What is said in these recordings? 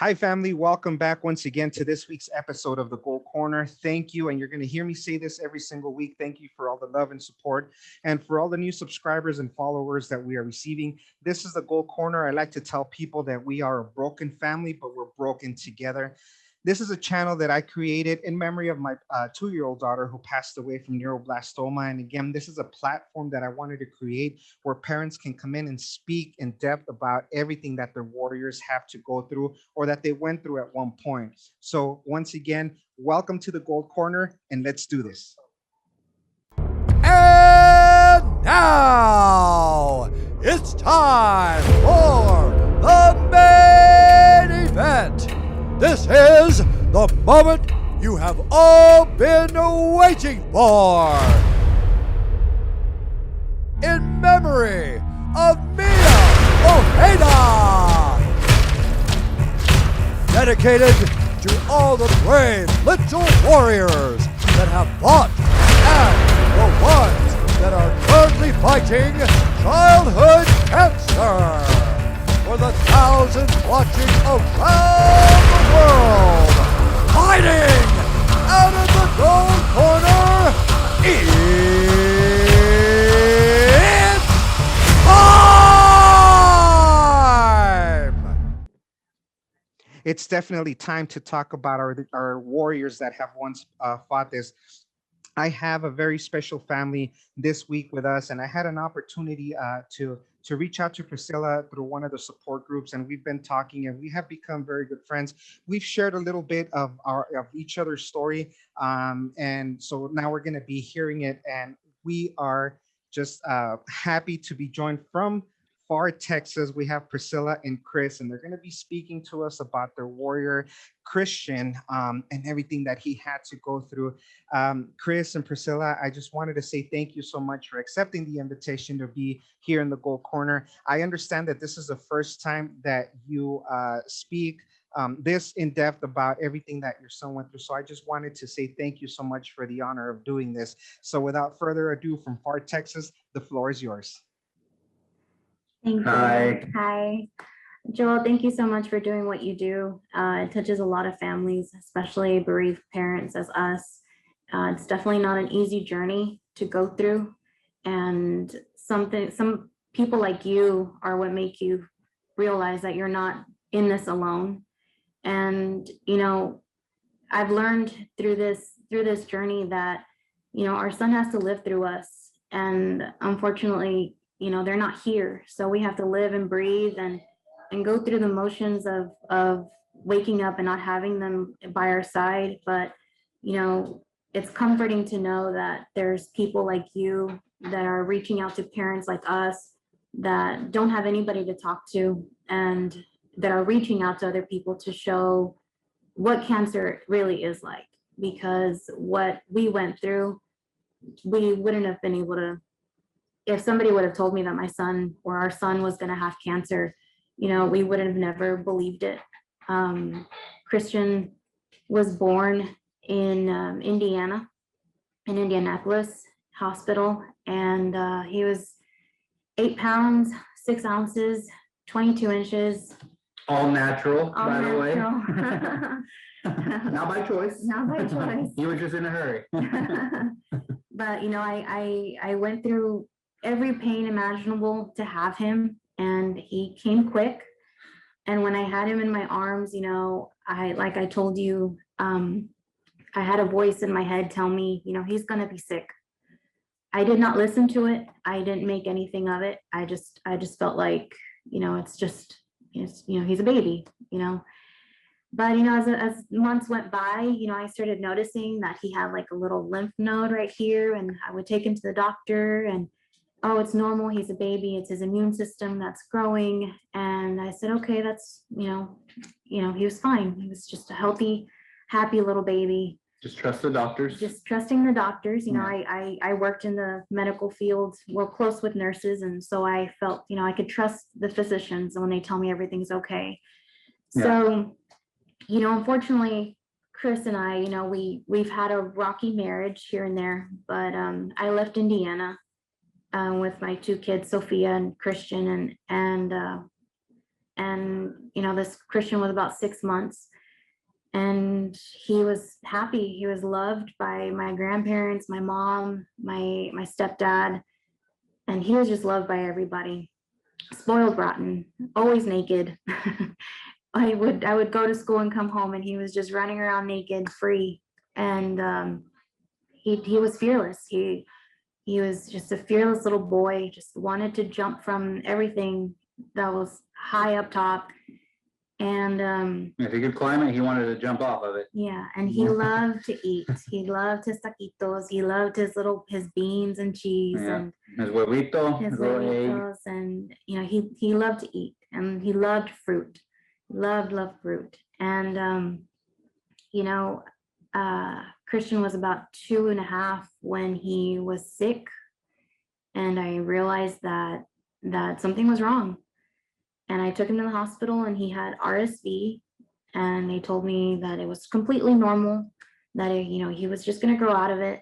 Hi, family. Welcome back once again to this week's episode of the Gold Corner. Thank you. And you're going to hear me say this every single week. Thank you for all the love and support and for all the new subscribers and followers that we are receiving. This is the Gold Corner. I like to tell people that we are a broken family, but we're broken together. This is a channel that I created in memory of my 2-year-old daughter who passed away from neuroblastoma. And again, this is a platform that I wanted to create where parents can come in and speak in depth about everything that their warriors have to go through or that they went through at one point. So, once again, welcome to the Gold Corner, and let's do this. And now it's time for the main event. This is the moment you have all been waiting for. In memory of Mia Ojeda. Dedicated to all the brave little warriors that have fought and the ones that are currently fighting childhood cancer. For the thousands watching around the world, fighting out of the Gold Corner, it's time! It's definitely time to talk about our warriors that have once fought this. I have a very special family this week with us, and I had an opportunity to reach out to Priscilla through one of the support groups, and we've been talking, and we have become very good friends. We've shared a little bit of each other's story, and so now we're going to be hearing it, and we are just happy to be joined from Pharr, Texas. We have Priscilla and Chris, and they're going to be speaking to us about their warrior Christian and everything that he had to go through. Chris and Priscilla, I just wanted to say thank you so much for accepting the invitation to be here in the Gold Corner. I understand that this is the first time that you speak this in depth about everything that your son went through. So I just wanted to say thank you so much for the honor of doing this. So without further ado, from Pharr, Texas, the floor is yours. Thank you. Hi. Hi. Joel, thank you so much for doing what you do. It touches a lot of families, especially bereaved parents as us. It's definitely not an easy journey to go through. And some people like you are what make you realize that you're not in this alone. And, I've learned through this journey that, our son has to live through us. And unfortunately, they're not here. So we have to live and breathe and go through the motions of waking up and not having them by our side. But, it's comforting to know that there's people like you that are reaching out to parents like us that don't have anybody to talk to and that are reaching out to other people to show what cancer really is like. Because what we went through, we wouldn't have been able to. If somebody would have told me that my son or our son was going to have cancer, we would have never believed it. Christian was born in Indiana, in Indianapolis hospital, and he was 8 pounds, 6 ounces, 22 inches. All natural, All by natural. the way. Not by choice. Not by choice. You were just in a hurry. But I went through every pain imaginable to have him, and he came quick. And when I had him in my arms, like I told you, I had a voice in my head tell me, he's gonna be sick. I did not listen to it. I didn't make anything of it. I just felt like, he's a baby, But as months went by, I started noticing that he had like a little lymph node right here, and I would take him to the doctor, and oh, it's normal. He's a baby. It's his immune system that's growing. And I said, okay, that's, he was fine. He was just a healthy, happy little baby. Just trust the doctors. Just trusting the doctors. Yeah. I worked in the medical field, well, close with nurses. And so I felt, I could trust the physicians when they tell me everything's okay. Yeah. So, unfortunately, Chris and I, we've had a rocky marriage here and there, but I left Indiana with my 2 kids, Sophia and Christian, and And, this Christian was about 6 months, and he was happy. He was loved by my grandparents, my mom, my stepdad, and he was just loved by everybody. Spoiled rotten, always naked. I would go to school and come home, and he was just running around naked, free. And he was fearless. He was just a fearless little boy, just wanted to jump from everything that was high up top. And If he could climb it, he wanted to jump off of it. yeah, and he loved to eat. He loved his taquitos. He loved his beans and cheese, Yeah. and His huevito, his his little egg. huevitos, and he loved to eat, and he loved fruit. Loved fruit. And Christian was about 2.5 when he was sick, and I realized that something was wrong. And I took him to the hospital, and he had RSV, and they told me that it was completely normal, that he was just going to grow out of it.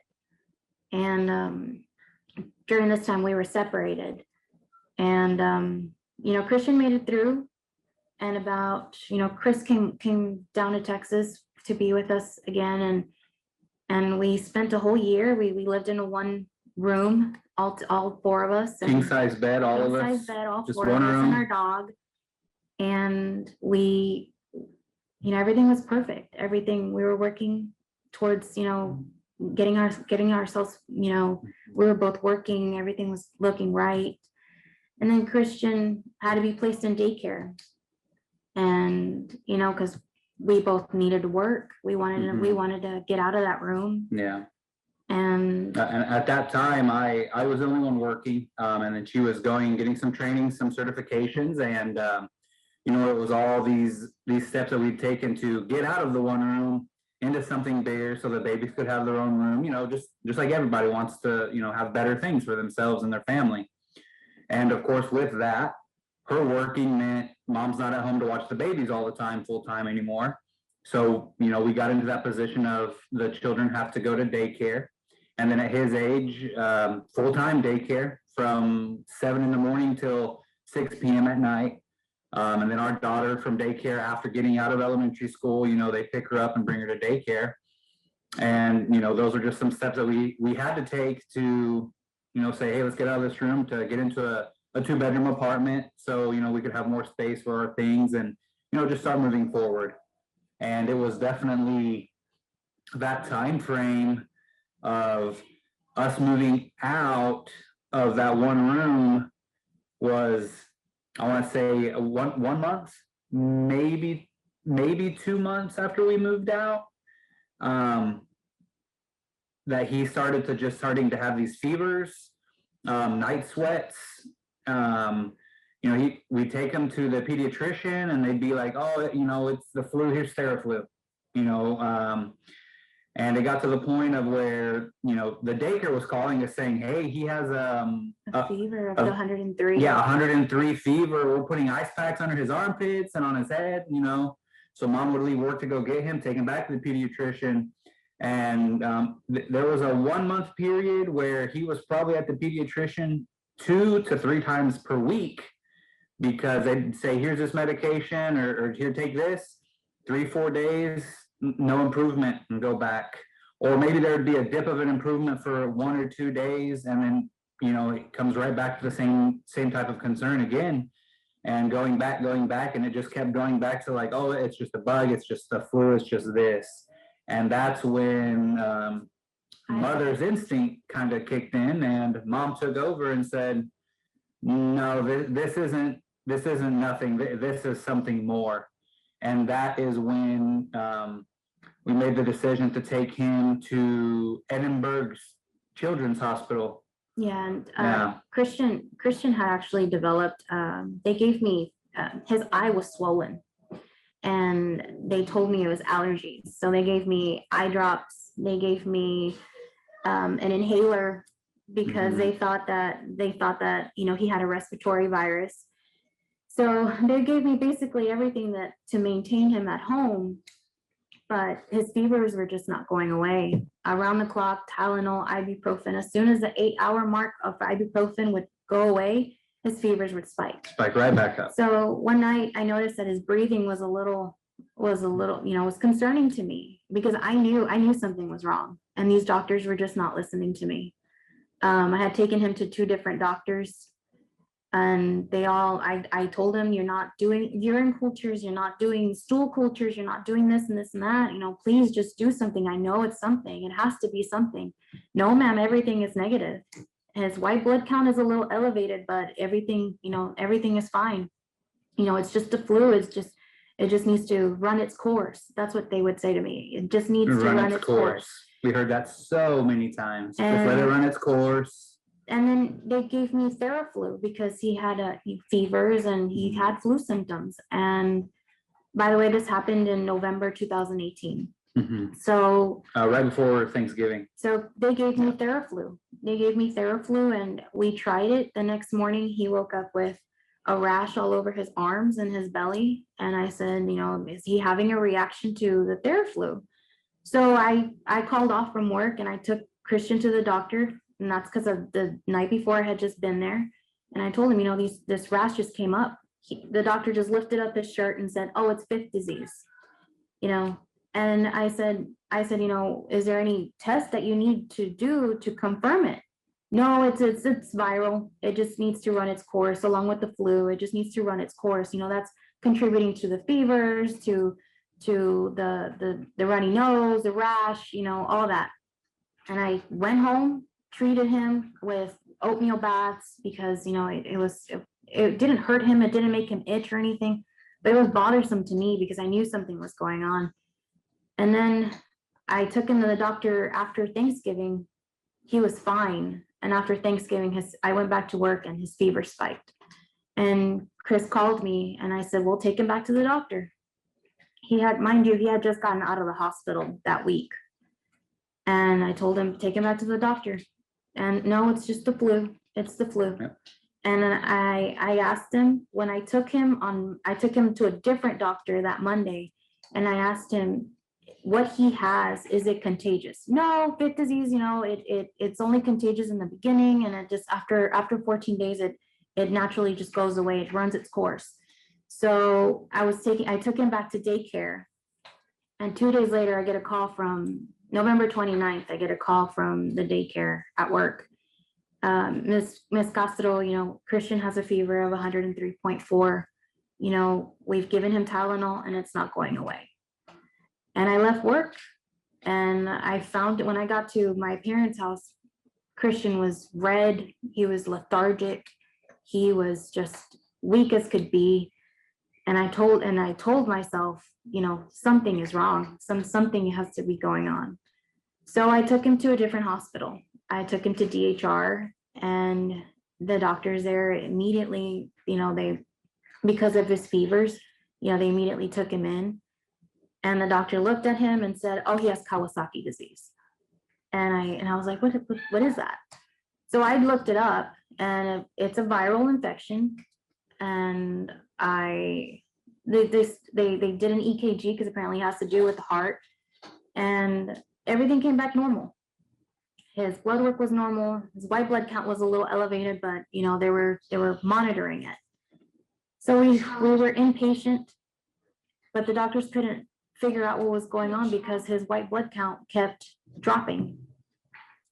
And during this time we were separated, and Christian made it through. And about Chris came down to Texas to be with us again, and we spent a whole year. We lived in a one room, all 4 of us. King size bed, all of us. King size bed, all Just 4 of one us, and room. our dog. And we, everything was perfect. Everything, we were working towards, getting ourselves, we were both working. Everything was looking right. And then Christian had to be placed in daycare. And, because we both needed to work. We wanted to get out of that room. Yeah. And at that time, I was the only one working, and then she was getting some training, some certifications, and it was all these steps that we've taken to get out of the one room into something bigger, so the babies could have their own room. Just like everybody wants to, have better things for themselves and their family. And of course, with that, her working meant mom's not at home to watch the babies all the time, full time anymore. So, we got into that position of the children have to go to daycare. And then at his age, full-time daycare from 7 in the morning till 6 p.m. at night. And then our daughter from daycare after getting out of elementary school, they pick her up and bring her to daycare. And, those are just some steps that we had to take to, say, hey, let's get out of this room to get into a 2-bedroom apartment. So, we could have more space for our things and, just start moving forward. And it was definitely that time frame of us moving out of that one room was, I want to say 1 month, maybe 2 months after we moved out, that he started to have these fevers, night sweats. We take him to the pediatrician, and they'd be like, oh, it's the flu, here's Theraflu, and it got to the point of where, the daycare was calling us saying, hey, he has a fever of 103. Yeah, 103 fever. We're putting ice packs under his armpits and on his head, So mom would leave work to go get him, take him back to the pediatrician. And there was a 1 month period where he was probably at the pediatrician 2 to 3 times per week, because they'd say, here's this medication, or here, take this. 3-4 days, no improvement, and go back. Or maybe there'd be a dip of an improvement for 1 or 2 days, and then it comes right back to the same type of concern again, and going back, and it just kept going back to like, oh, it's just a bug, it's just the flu, it's just this. And that's when mother's instinct kind of kicked in, and mom took over and said, no, this isn't nothing, this is something more. And that is when we made the decision to take him to Edinburgh's Children's Hospital. Yeah, and Christian had actually developed, they gave me, his eye was swollen, and they told me it was allergies. So they gave me eye drops, they gave me an inhaler, because they thought that he had a respiratory virus. So they gave me basically everything to maintain him at home, but his fevers were just not going away. Around the clock, Tylenol, ibuprofen. As soon as the 8-hour mark of ibuprofen would go away, his fevers would spike. Spike right back up. So one night I noticed that his breathing was a little, was concerning to me, because I knew something was wrong, and these doctors were just not listening to me. I had taken him to 2 different doctors, and I told him, you're not doing urine cultures, you're not doing stool cultures, you're not doing this and this and that, please just do something. I know it's something, it has to be something. No, ma'am, everything is negative. His white blood count is a little elevated, but everything is fine. It's just the flu. It just needs to run its course. That's what they would say to me. It just needs to run its course. We heard that so many times. Just let it run its course. And then they gave me Theraflu because he had fevers and he had flu symptoms. And by the way, this happened in November 2018. Mm-hmm. So right before Thanksgiving. So they gave me Theraflu. And we tried it. The next morning, he woke up with a rash all over his arms and his belly. And I said, is he having a reaction to the Theraflu? So I called off from work and I took Christian to the doctor. And that's because of the night before I had just been there. And I told him, this rash just came up. The doctor just lifted up his shirt and said, oh, it's fifth disease, And I said, is there any test that you need to do to confirm it? No, it's viral. It just needs to run its course along with the flu. It just needs to run its course. That's contributing to the fevers, to the runny nose, the rash, all that. And I went home, treated him with oatmeal baths because, it didn't hurt him. It didn't make him itch or anything, but it was bothersome to me because I knew something was going on. And then I took him to the doctor after Thanksgiving. He was fine. And after Thanksgiving, I went back to work and his fever spiked. And Chris called me and I said, we'll take him back to the doctor. He had just gotten out of the hospital that week. And I told him, take him back to the doctor. And no, it's just the flu. It's the flu. Yep. And then I asked him when I took him to a different doctor that Monday. And I asked him, what he has, is it contagious? No, fifth disease, it's only contagious in the beginning, and it just after 14 days it naturally just goes away. It runs its course. So I took him back to daycare, and 2 days later I get a call from November 29th. I get a call from the daycare at work. Miss Castro, Christian has a fever of 103.4. We've given him Tylenol and it's not going away. And I left work and I found when I got to my parents' house, Christian was red. He was lethargic. He was just weak as could be. And I told myself, something is wrong. Something has to be going on. So I took him to a different hospital. I took him to DHR, and the doctors there immediately, because of his fevers, they immediately took him in. And the doctor looked at him and said, oh, he has Kawasaki disease. And I was like, what is that? So I looked it up, and it's a viral infection. And they did an EKG because apparently it has to do with the heart, and everything came back normal. His blood work was normal. His white blood count was a little elevated, but they were monitoring it. So we were inpatient, but the doctors couldn't figure out what was going on because his white blood count kept dropping.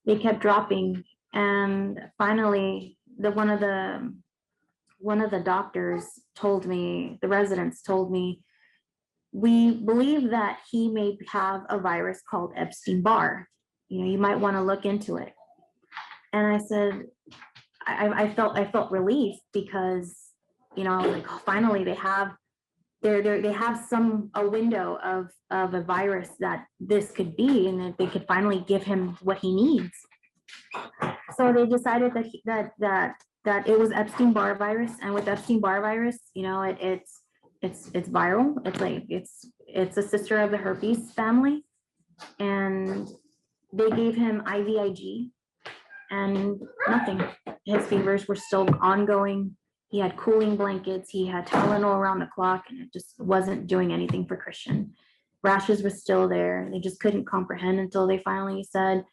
They kept dropping, and finally, one of the doctors told me, the residents told me, we believe that he may have a virus called Epstein-Barr. You might want to look into it. And I said, I felt relief because, I was like, oh, finally they have a window of a virus that this could be, and that they could finally give him what he needs. So they decided that it was Epstein-Barr virus, and with Epstein-Barr virus, it's viral. It's a sister of the herpes family, and they gave him IVIG, and nothing. His fevers were still ongoing. He had cooling blankets. He had Tylenol around the clock, and it just wasn't doing anything for Christian. Rashes were still there. They just couldn't comprehend until they finally said,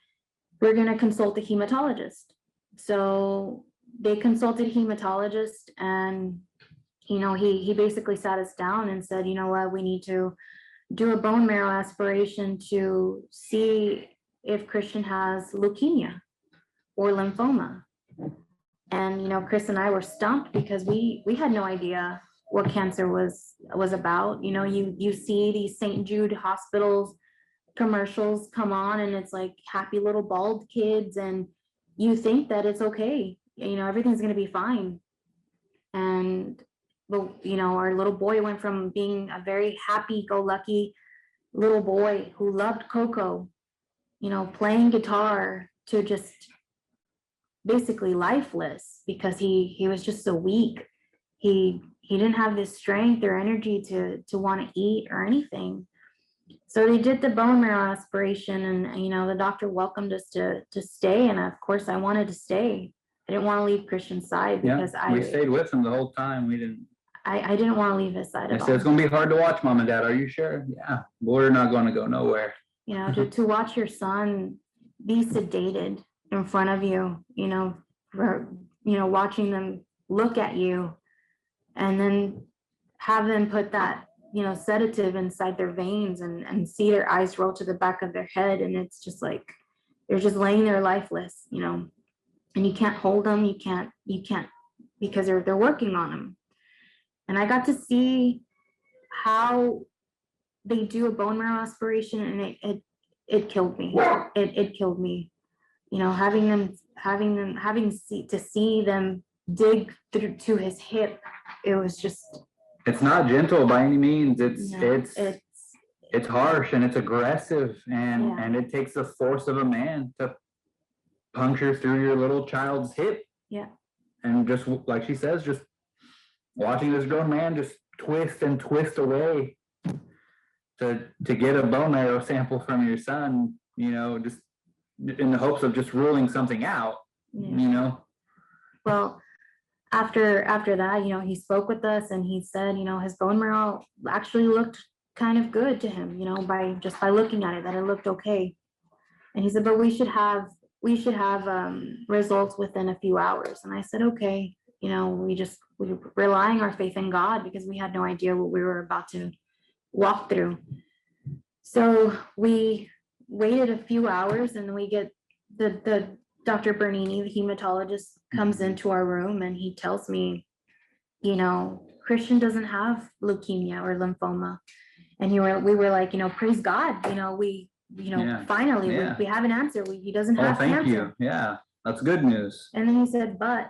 we're going to consult the hematologist. So they consulted hematologist, and he basically sat us down and said, you know what, we need to do a bone marrow aspiration to see if Christian has leukemia or lymphoma. And Chris and I were stumped because we had no idea what cancer was about. You see these St. Jude hospitals commercials come on, and it's like happy little bald kids, and you think that it's okay, everything's going to be fine. And our little boy went from being a very happy-go-lucky little boy who loved Coco, playing guitar, to just basically lifeless because he was just so weak. He didn't have the strength or energy to want to eat or anything. So they did the bone marrow aspiration, and the doctor welcomed us to stay, and of course I wanted to stay. I didn't want to leave Christian's side because we stayed with him the whole time. I didn't want to leave his side I at said, all. it's gonna be hard to watch, Mom and Dad. Are you sure? Yeah, we're not gonna go nowhere. To watch your son be sedated in front of you, watching them look at you, and then have them put that sedative inside their veins, and see their eyes roll to the back of their head, and it's just like they're just laying there lifeless, and you can't hold them, you can't because they're working on them. And I got to see how they do a bone marrow aspiration, and it killed me. It killed me. Having to see them dig through to his hip, it was just. It's not gentle by any means. It's harsh, and it's aggressive, and it takes the force of a man to puncture through your little child's hip. Yeah. And just like she says, just watching this grown man just twist and twist away to get a bone marrow sample from your son, just in the hopes of just ruling something out. Well, after that, he spoke with us, and he said, his bone marrow actually looked kind of good to him, by looking at it, that it looked okay. And he said, but we should have results within a few hours. And I said, okay, we were relying our faith in God because we had no idea what we were about to walk through. So we waited a few hours, and we get the Dr. Bernini, the hematologist, comes into our room, and he tells me, Christian doesn't have leukemia or lymphoma. And we were like, praise God, finally we have an answer. He doesn't have cancer. Thank you. Yeah, that's good news. And then he said, but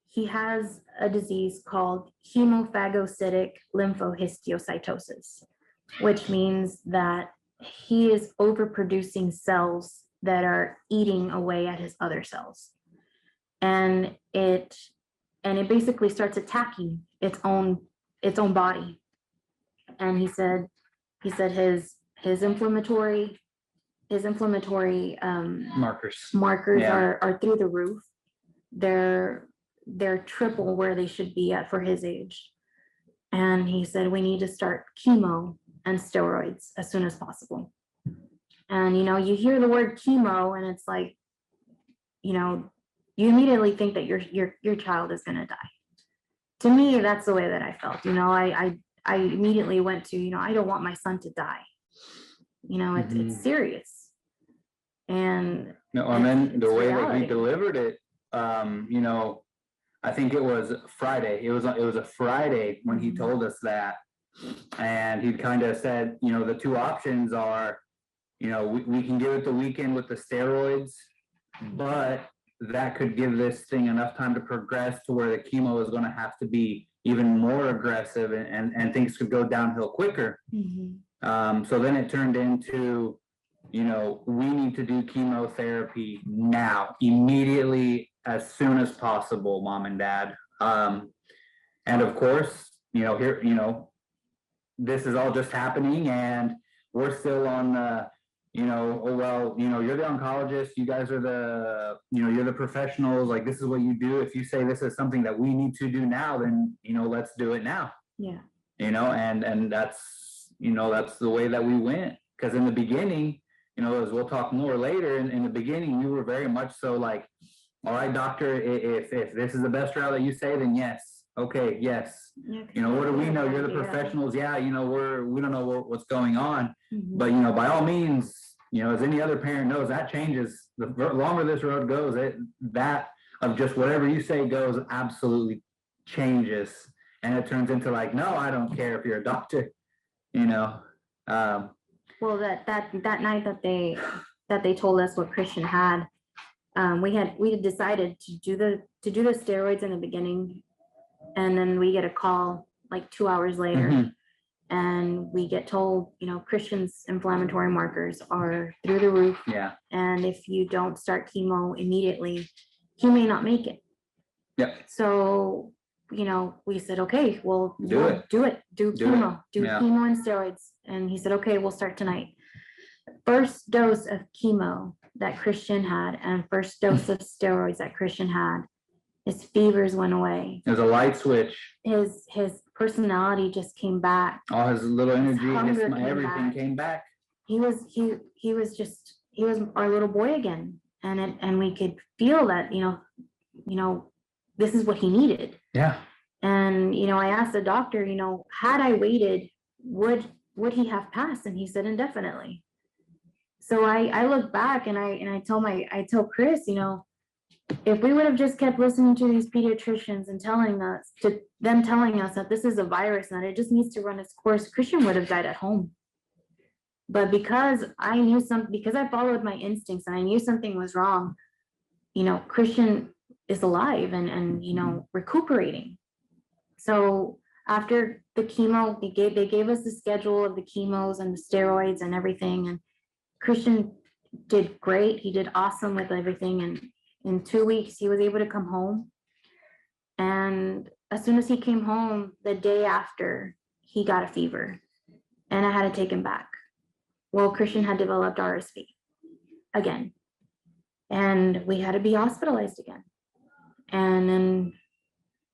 he has a disease called hemophagocytic lymphohistiocytosis, which means that he is overproducing cells that are eating away at his other cells. And it basically starts attacking its own body. And he said his inflammatory markers are through the roof. They're triple where they should be at for his age. And he said, we need to start chemo and steroids as soon as possible. And you hear the word chemo, and it's like, you immediately think that your child is going to die. To me, that's the way that I felt. I immediately went to, I don't want my son to die. It's serious. And then the way that he delivered it, I think it was Friday. It was a Friday when he told us that, and he kind of said, the two options are, we can give it the weekend with the steroids, but that could give this thing enough time to progress to where the chemo is going to have to be even more aggressive, and things could go downhill quicker. So then it turned into, we need to do chemotherapy now, immediately, as soon as possible, Mom and Dad. And of course, here, this is all just happening, and we're still on the, you're the oncologist, you guys are the, you're the professionals, like, this is what you do. If you say this is something that we need to do now, then, let's do it now. Yeah. And that's, that's the way that we went. Because in the beginning, as we'll talk more later, in the beginning, we were very much so like, all right, doctor, if this is the best route that you say, then yes. Okay, yes. Yeah, 'cause You know, what do we know? yeah, You're the yeah. professionals. Yeah, you know, we don't know what's going on. Mhm. But, you know, by all means, you know, as any other parent knows, that changes. The longer this road goes, that of just whatever you say goes absolutely changes. And it turns into like, no, I don't care if you're a doctor, you know. Well, that night that they told us what Christian had, we had decided to do the steroids in the beginning, and then we get a call like 2 hours later, Mhm. and we get told, you know, Christian's inflammatory markers are through the roof, Yeah. and if you don't start chemo immediately, he may not make it. Yep. So, you know, we said, okay, well, Do it. do chemo, Yeah. chemo and steroids. And he said, okay, we'll start tonight. First dose of chemo that Christian had and first dose of steroids that Christian had, his fevers went away. There's a light switch. His personality just came back. All his little energy, hunger came everything back. came back. He was our little boy again. And we could feel that, you know, this is what he needed. Yeah. And, you know, I asked the doctor, you know, had I waited, would he have passed? And he said indefinitely. So I look back and I tell Chris, you know, if we would have just kept listening to these pediatricians and telling us that this is a virus and that it just needs to run its course, Christian would have died at home. But because I followed my instincts and I knew something was wrong, you know, Christian is alive and you know, recuperating. So after the chemo, they gave us the schedule of the chemos and the steroids and everything. And Christian did great. He did awesome with everything. And in 2 weeks, he was able to come home. And as soon as he came home, the day after, he got a fever. And I had to take him back. Well, Christian had developed RSV again. And we had to be hospitalized again. And then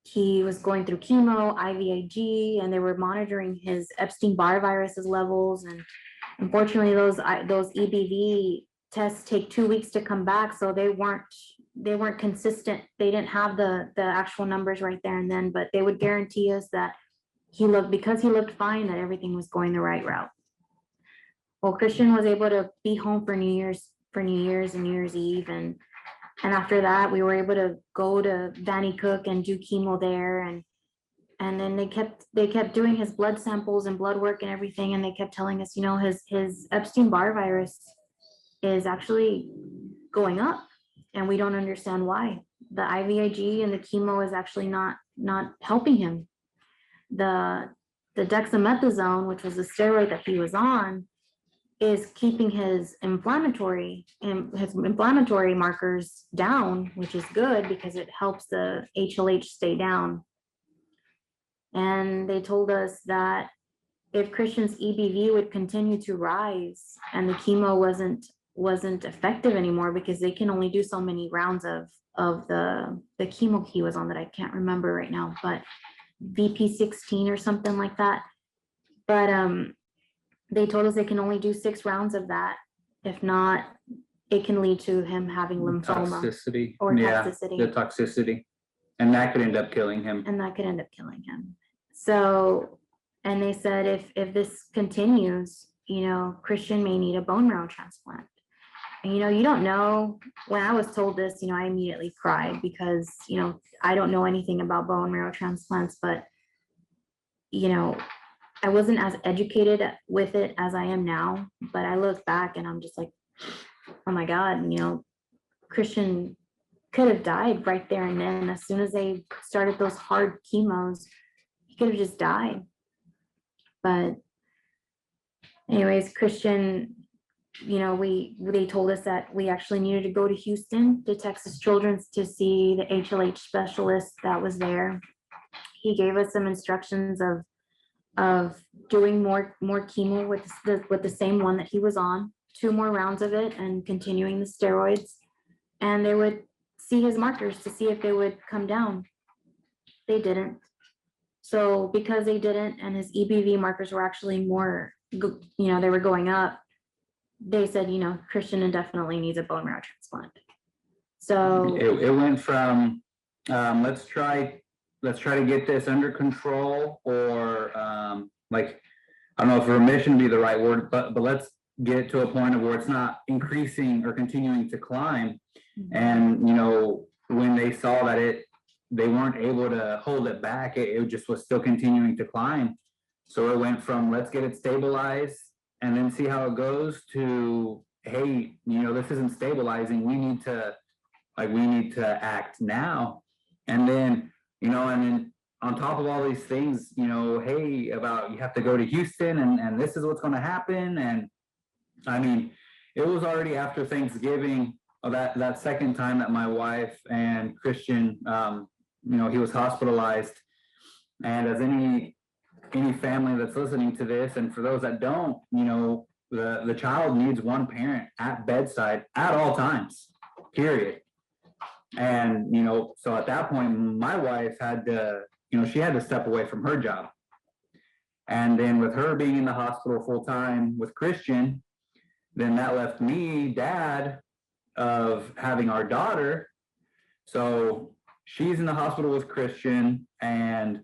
he was going through chemo, IVIG, and they were monitoring his Epstein-Barr viruses levels. And unfortunately, those EBV tests take 2 weeks to come back, so they weren't consistent. They didn't have the actual numbers right there and then, but they would guarantee us that because he looked fine, that everything was going the right route. Well, Christian was able to be home for New Year's and New Year's Eve, and after that, we were able to go to Vanny Cook and do chemo there, and then they kept doing his blood samples and blood work and everything, and they kept telling us, you know, his Epstein-Barr virus is actually going up, and we don't understand why. The IVIG and the chemo is actually not helping him. The dexamethasone, which was the steroid that he was on, is keeping his inflammatory markers down, which is good because it helps the HLH stay down. And they told us that if Christian's EBV would continue to rise and the chemo wasn't effective anymore, because they can only do so many rounds of the chemo he was on that I can't remember right now, but VP16 or something like that. But they told us they can only do 6 rounds of that. If not, it can lead to him having lymphoma Toxicity. or toxicity. The toxicity. And that could end up killing him. So, and they said if this continues, you know, Christian may need a bone marrow transplant. And, you know, you don't know. When I was told this, you know, I immediately cried because, you know, I don't know anything about bone marrow transplants, but, you know, I wasn't as educated with it as I am now, but I look back and I'm just like, oh my God, you know, Christian could have died right there and then. As soon as they started those hard chemos, he could have just died. But anyways, Christian, you know, they told us that we actually needed to go to Houston to Texas Children's to see the HLH specialist that was there. He gave us some instructions of doing more chemo with the same one that he was on, 2 more rounds of it, and continuing the steroids. And they would see his markers to see if they would come down. They didn't. So because they didn't, and his EBV markers were actually more, you know, they were going up, they said, you know, Christian indefinitely needs a bone marrow transplant. So It went from, let's try to get this under control, or, like, I don't know if remission would be the right word, but let's get to a point of where it's not increasing or continuing to climb. And, when they saw that they weren't able to hold it back, it just was still continuing to climb. So it went from, let's get it stabilized and then see how it goes, to, hey, this isn't stabilizing. We need to act now. And then, on top of all these things, hey, about, you have to go to Houston, and this is what's going to happen. And I mean, it was already after Thanksgiving, that second time that my wife and Christian, he was hospitalized. And as any family that's listening to this, and for those that don't, the child needs one parent at bedside at all times, period. And, so at that point, my wife had to, she had to step away from her job. And then with her being in the hospital full time with Christian, then that left me, dad, of having our daughter. So she's in the hospital with Christian, and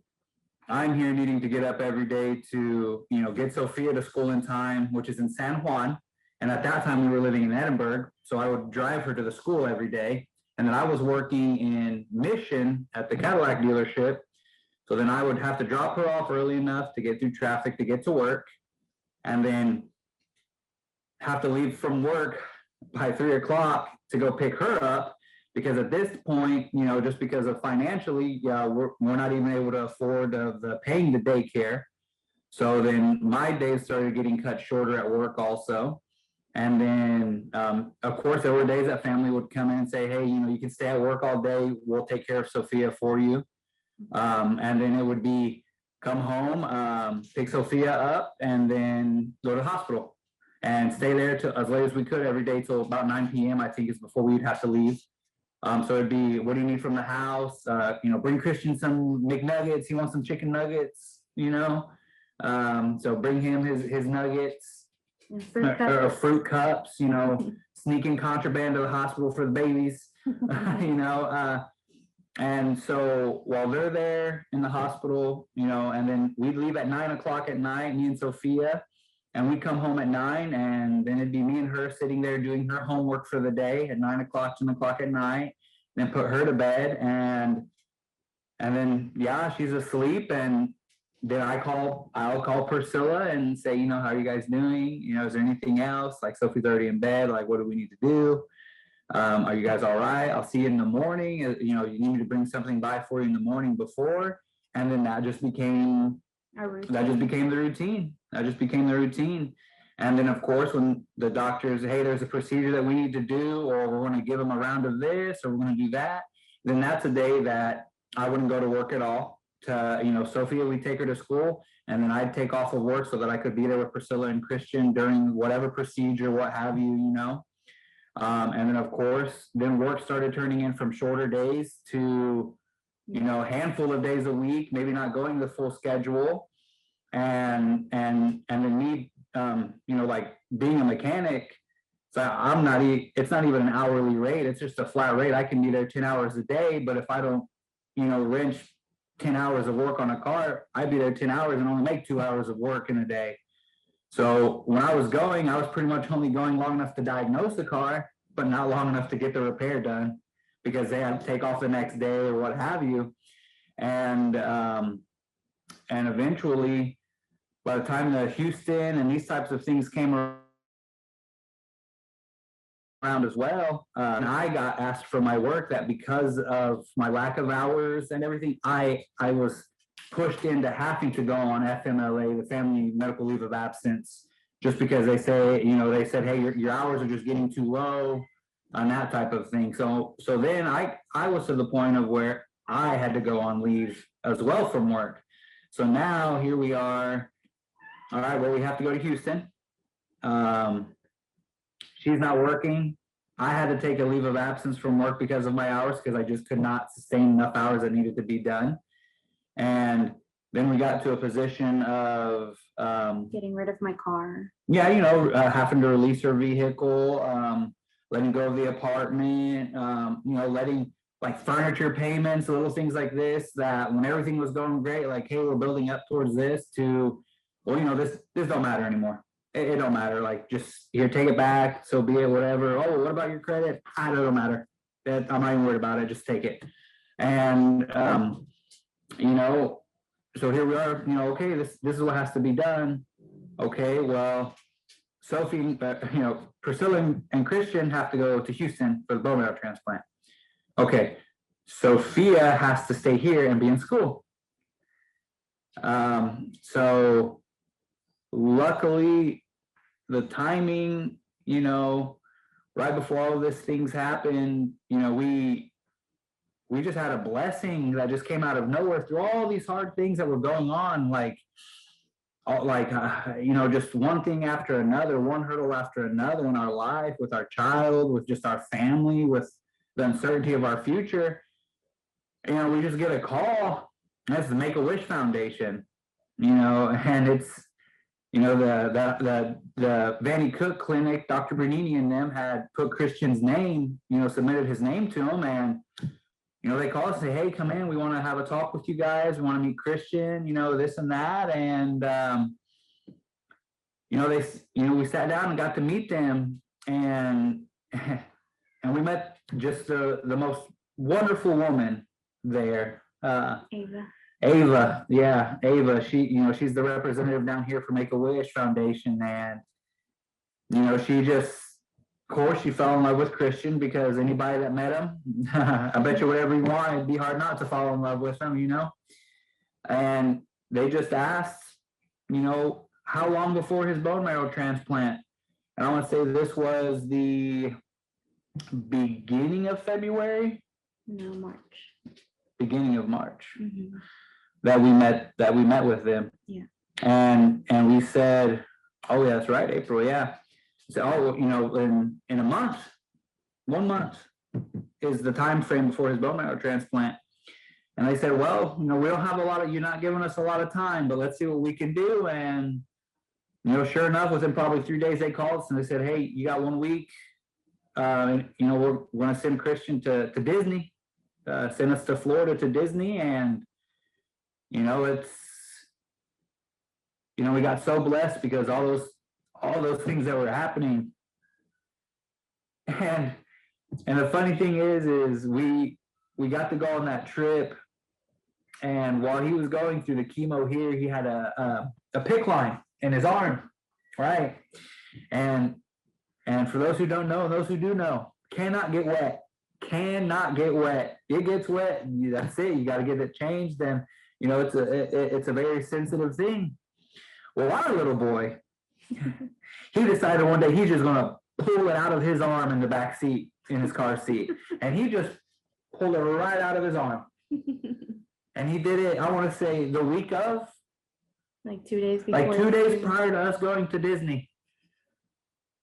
I'm here needing to get up every day to, get Sophia to school in time, which is in San Juan. And at that time we were living in Edinburgh. So I would drive her to the school every day. And then I was working in Mission at the Cadillac dealership. So then I would have to drop her off early enough to get through traffic to get to work, and then have to leave from work by 3 o'clock to go pick her up, because at this point, just because of financially, we're not even able to afford the paying the daycare. So then my days started getting cut shorter at work also. And then, of course, there were days that family would come in and say, hey, you can stay at work all day. We'll take care of Sophia for you. And then it would be come home, pick Sophia up, and then go to the hospital and stay there till as late as we could every day, till about 9 p.m. I think is before we'd have to leave. So it'd be, what do you need from the house? Bring Christian some McNuggets. He wants some chicken nuggets, so bring him his nuggets, or fruit cups, sneaking contraband to the hospital for the babies, and so while they're there in the hospital, and then we'd leave at 9 o'clock at night, me and Sophia, and we'd come home at 9, and then it'd be me and her sitting there doing her homework for the day at 9 o'clock, 10 o'clock at night, then put her to bed, and then, she's asleep, and then I'll call Priscilla and say, how are you guys doing? Is there anything else? Like, Sophie's already in bed. Like, what do we need to do? Are you guys all right? I'll see you in the morning. You need me to bring something by for you in the morning before. And then that just became the routine. And then, of course, when the doctors, hey, there's a procedure that we need to do, or we're going to give them a round of this, or we're going to do that, then that's a day that I wouldn't go to work at all. Sophia, we take her to school, and then I'd take off of work so that I could be there with Priscilla and Christian during whatever procedure, what have you, And then, of course, then work started turning in from shorter days to, handful of days a week, maybe not going the full schedule. And then me, like being a mechanic, so it's not even an hourly rate. It's just a flat rate. I can be there 10 hours a day, but if I don't, wrench 10 hours of work on a car, I'd be there 10 hours and only make 2 hours of work in a day. So when I was pretty much only going long enough to diagnose the car, but not long enough to get the repair done, because they had to take off the next day or what have you. And eventually, by the time the Houston and these types of things came around as well, and I got asked for my work, that because of my lack of hours and everything, I was pushed into having to go on FMLA, the Family Medical Leave of Absence, just because they say, they said, hey, your hours are just getting too low, and that type of thing. So then I was to the point of where I had to go on leave as well from work. So now here we are. All right, well, we have to go to Houston. She's not working. I had to take a leave of absence from work because of my hours, because I just could not sustain enough hours that needed to be done. And then we got to a position of getting rid of my car. Yeah, having to release her vehicle. letting go of the apartment, letting like furniture payments, little things like this, that when everything was going great, like, hey, we're building up towards this, to, well, this don't matter anymore. It don't matter. Like, just here, take it back. So be it, whatever. Oh, what about your credit? I don't matter. I'm not even worried about it. Just take it. And, so here we are, okay, this is what has to be done. Okay, well, Sophie, Priscilla and Christian have to go to Houston for the bone marrow transplant. Okay, Sophia has to stay here and be in school. So luckily, the timing, right before all of these things happened, we just had a blessing that just came out of nowhere through all these hard things that were going on, just one thing after another, one hurdle after another in our life, with our child, with just our family, with the uncertainty of our future. We just get a call. That's the Make-A-Wish Foundation, and it's, the Vanny Cook Clinic, Dr. Bernini and them had put Christian's name, submitted his name to him, and they call us and say, hey, come in, we want to have a talk with you guys, we want to meet Christian, this and that. And we sat down and got to meet them, and we met just the most wonderful woman there. Ava, yeah, Ava. She's the representative down here for Make-A-Wish Foundation, and she just, of course, she fell in love with Christian, because anybody that met him, I bet you whatever you want, it'd be hard not to fall in love with him, And they just asked, how long before his bone marrow transplant? And I want to say this was the beginning of February. No, March. Beginning of March. Mm-hmm. That we met with them. Yeah. And we said, oh yeah, that's right, April, yeah. So, in a month, 1 month is the time frame before his bone marrow transplant. And they said, well, we don't have you're not giving us a lot of time, but let's see what we can do. And, sure enough, within probably 3 days, they called us and they said, hey, you got 1 week. We're going to send Christian to Disney, send us to Florida to Disney. And, it's, we got so blessed, because all those things that were happening. And the funny thing is we got to go on that trip, and while he was going through the chemo here, he had a PICC line in his arm, right? And for those who don't know, and those who do know, cannot get wet. It gets wet, that's it. You got to get it changed, and it's a very sensitive thing. Well, our little boy, he decided one day he's just going to pull it out of his arm in the back seat, in his car seat. And he just pulled it right out of his arm. And he did it, I want to say, the week of? Like 2 days before. Like 2 days prior to us going to Disney.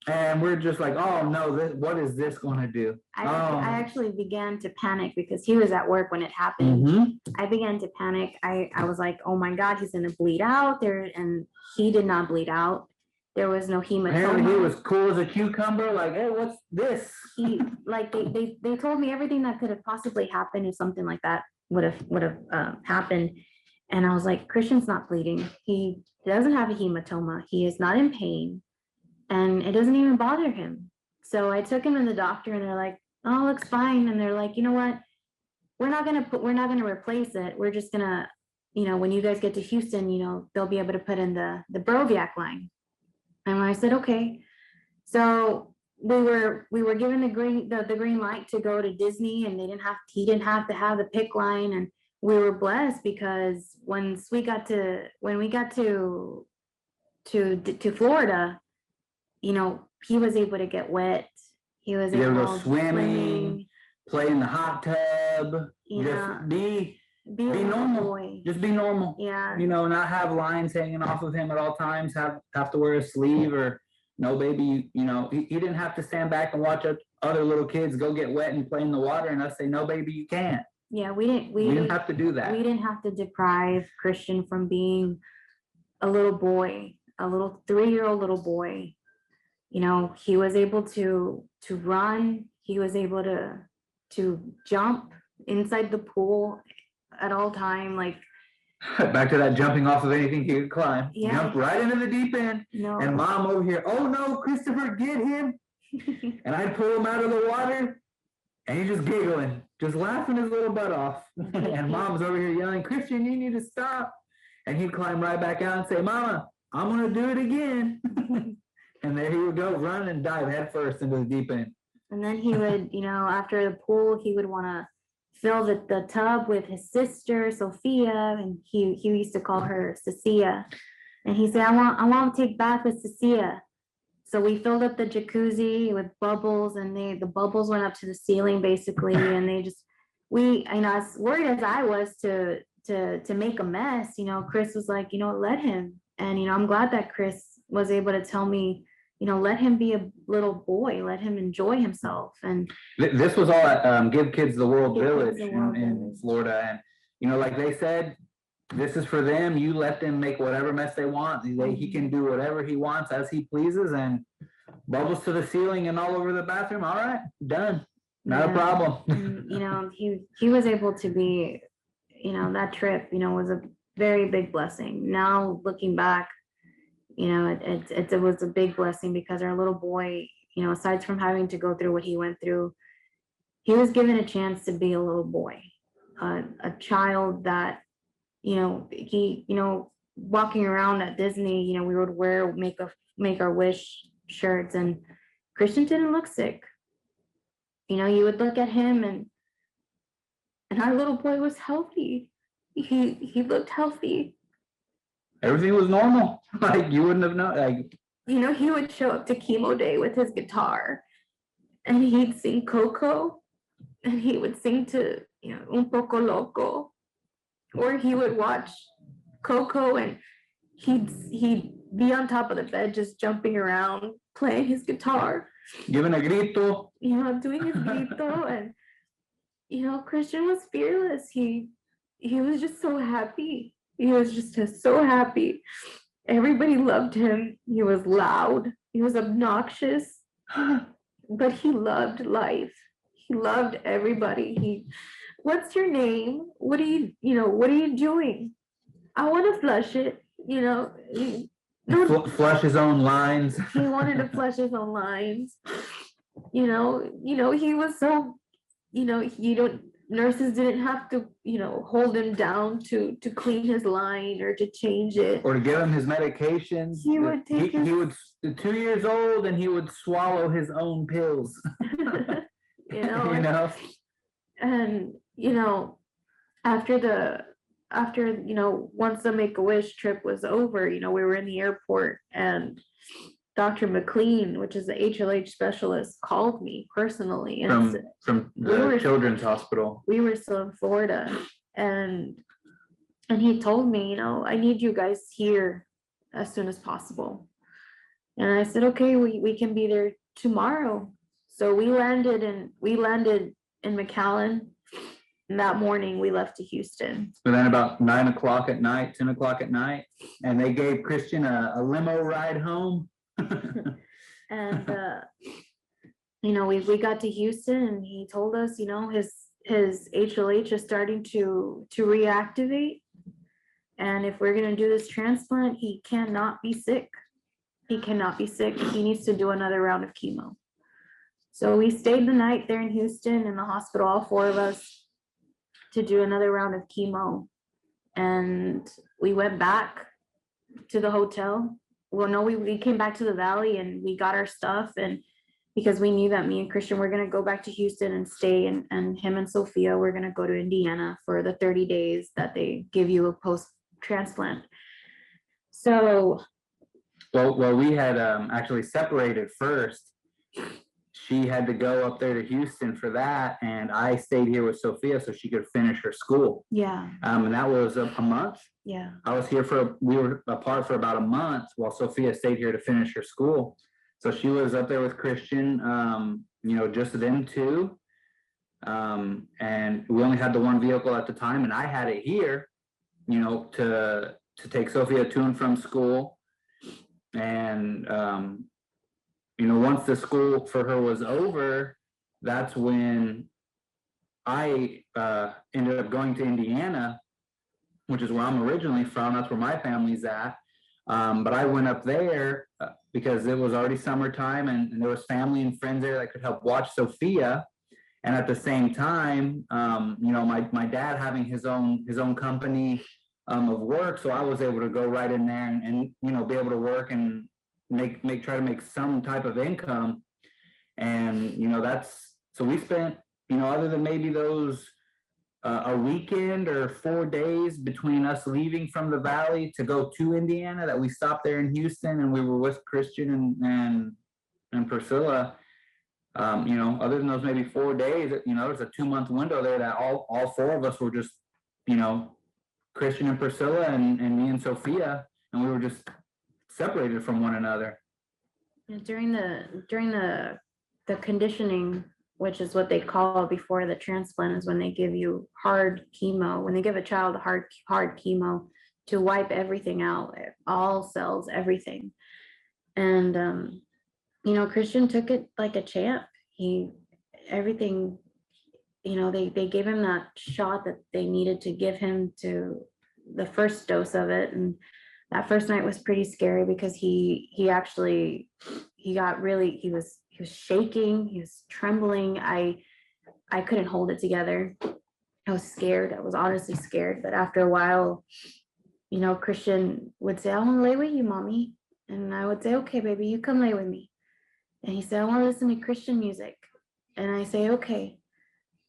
And we're just like, oh no, what is this going to do? I actually began to panic, because he was at work when it happened. Mm-hmm. I began to panic. I was like, oh my God, he's going to bleed out there. And he did not bleed out. There was no hematoma. Apparently he was cool as a cucumber. Like, hey, what's this? They told me everything that could have possibly happened if something like that would have happened. And I was like, Christian's not bleeding. He doesn't have a hematoma. He is not in pain. And it doesn't even bother him. So I took him to the doctor, and they're like, oh, looks fine. And they're like, you know what? We're not gonna replace it. We're just gonna, when you guys get to Houston, they'll be able to put in the Broviac line. And I said, okay. So we were given the green light to go to Disney, and he didn't have to have the PICC line. And we were blessed, because when we got to Florida, he was able to get wet. He was able to go swimming, play in the hot tub, just be normal. Boy. Just be normal. Yeah. Not have lines hanging off of him at all times, have to wear a sleeve, or no, baby, he didn't have to stand back and watch other little kids go get wet and play in the water, and us say, no, baby, you can't. Yeah, we didn't have to do that. We didn't have to deprive Christian from being a little boy, a little 3-year-old little boy. he was able to run. He was able to jump inside the pool at all time. Like, Back to that jumping off of anything he could climb. Yeah. Jump right into the deep end. And mom over here, oh no, Christopher, get him. And I'd pull him out of the water and he's just giggling, just laughing his little butt off. And mom's over here yelling, Christian, you need to stop. And he'd climb right back out and say, Mama, I'm gonna do it again. And there he would go, run and dive headfirst into the deep end. And then he would, after the pool, he would want to fill the tub with his sister, Sophia, and he used to call her Cecilia. And he said, I want to take bath with Cecilia. So we filled up the jacuzzi with bubbles, and the bubbles went up to the ceiling basically. And as worried as I was to make a mess, Chris was like, let him. And, I'm glad that Chris was able to tell me, let him be a little boy, let him enjoy himself. And this was all at Give Kids the World Village in Florida. And, like they said, this is for them. You let them make whatever mess they want. He can do whatever he wants as he pleases, and bubbles to the ceiling and all over the bathroom. All right, done. Not a problem. And, he was able to be, that trip, was a very big blessing. Now looking back, it was a big blessing, because our little boy, aside from having to go through what he went through, he was given a chance to be a little boy, a child that, he, walking around at Disney, we would make our wish shirts, and Christian didn't look sick. You would look at him, and our little boy was healthy. He looked healthy. Everything was normal. Like, you wouldn't have known. Like, he would show up to chemo day with his guitar, and he'd sing Coco, and he would sing to, Un Poco Loco, or he would watch Coco, and he'd be on top of the bed just jumping around, playing his guitar, giving a grito, doing his grito. And Christian was fearless. He was just so happy. He was just so happy. Everybody loved him. He was loud. He was obnoxious, but he loved life. He loved everybody. What's your name? What are you doing? I want to flush it. Flush his own lines. He wanted to flush his own lines. He was so, nurses didn't have to, hold him down to clean his line or to change it. Or to give him his medications. He would take he would 2 years old, and he would swallow his own pills. And, after once the Make-A-Wish trip was over, we were in the airport, and Dr. McLean, which is the HLH specialist, called me personally. And from the Children's Hospital. We were still in Florida, and he told me, I need you guys here as soon as possible. And I said, okay, we can be there tomorrow. So we landed in McAllen. And that morning we left to Houston. So then about 9 o'clock at night, 10 o'clock at night, and they gave Christian a limo ride home. And we got to Houston, and he told us, his HLH is starting to reactivate, and if we're going to do this transplant, he cannot be sick. He needs to do another round of chemo. So we stayed the night there in Houston in the hospital, all four of us, to do another round of chemo. And we went back to the hotel. Well, no, we came back to the Valley, and we got our stuff, and because we knew that me and Christian were going to go back to Houston and stay, and him and Sophia were going to go to Indiana for the 30 days that they give you a post-transplant. So well, we had actually separated first. She had to go up there to Houston for that, and I stayed here with Sophia so she could finish her school. Yeah. And that was a month. Yeah. We were apart for about a month while Sophia stayed here to finish her school. So she was up there with Christian, just them two. And we only had the one vehicle at the time, and I had it here, to take Sophia to and from school. And once the school for her was over, that's when I ended up going to Indiana, which is where I'm originally from. That's where my family's at. But I went up there because it was already summertime, and there was family and friends there that could help watch Sophia. And at the same time, my dad having his own company of work, so I was able to go right in there and be able to work and try to make some type of income. And that's so we spent other than maybe those a weekend or 4 days between us leaving from the valley to go to Indiana, that we stopped there in Houston and we were with Christian and Priscilla. Other than those maybe 4 days, there's a 2-month window there that all four of us were just, Christian and Priscilla and me and Sophia, and we were just separated from one another. During the conditioning, which is what they call before the transplant, is when they give you hard chemo, when they give a child hard chemo to wipe everything out, all cells, everything. And Christian took it like a champ. Everything, they gave him that shot that they needed to give him, to the first dose of it. And that first night was pretty scary because he was shaking, he was trembling. I couldn't hold it together. I was scared. I was honestly scared. But after a while, Christian would say, "I want to lay with you, mommy." And I would say, "Okay, baby, you come lay with me." And he said, "I want to listen to Christian music." And I say, "Okay."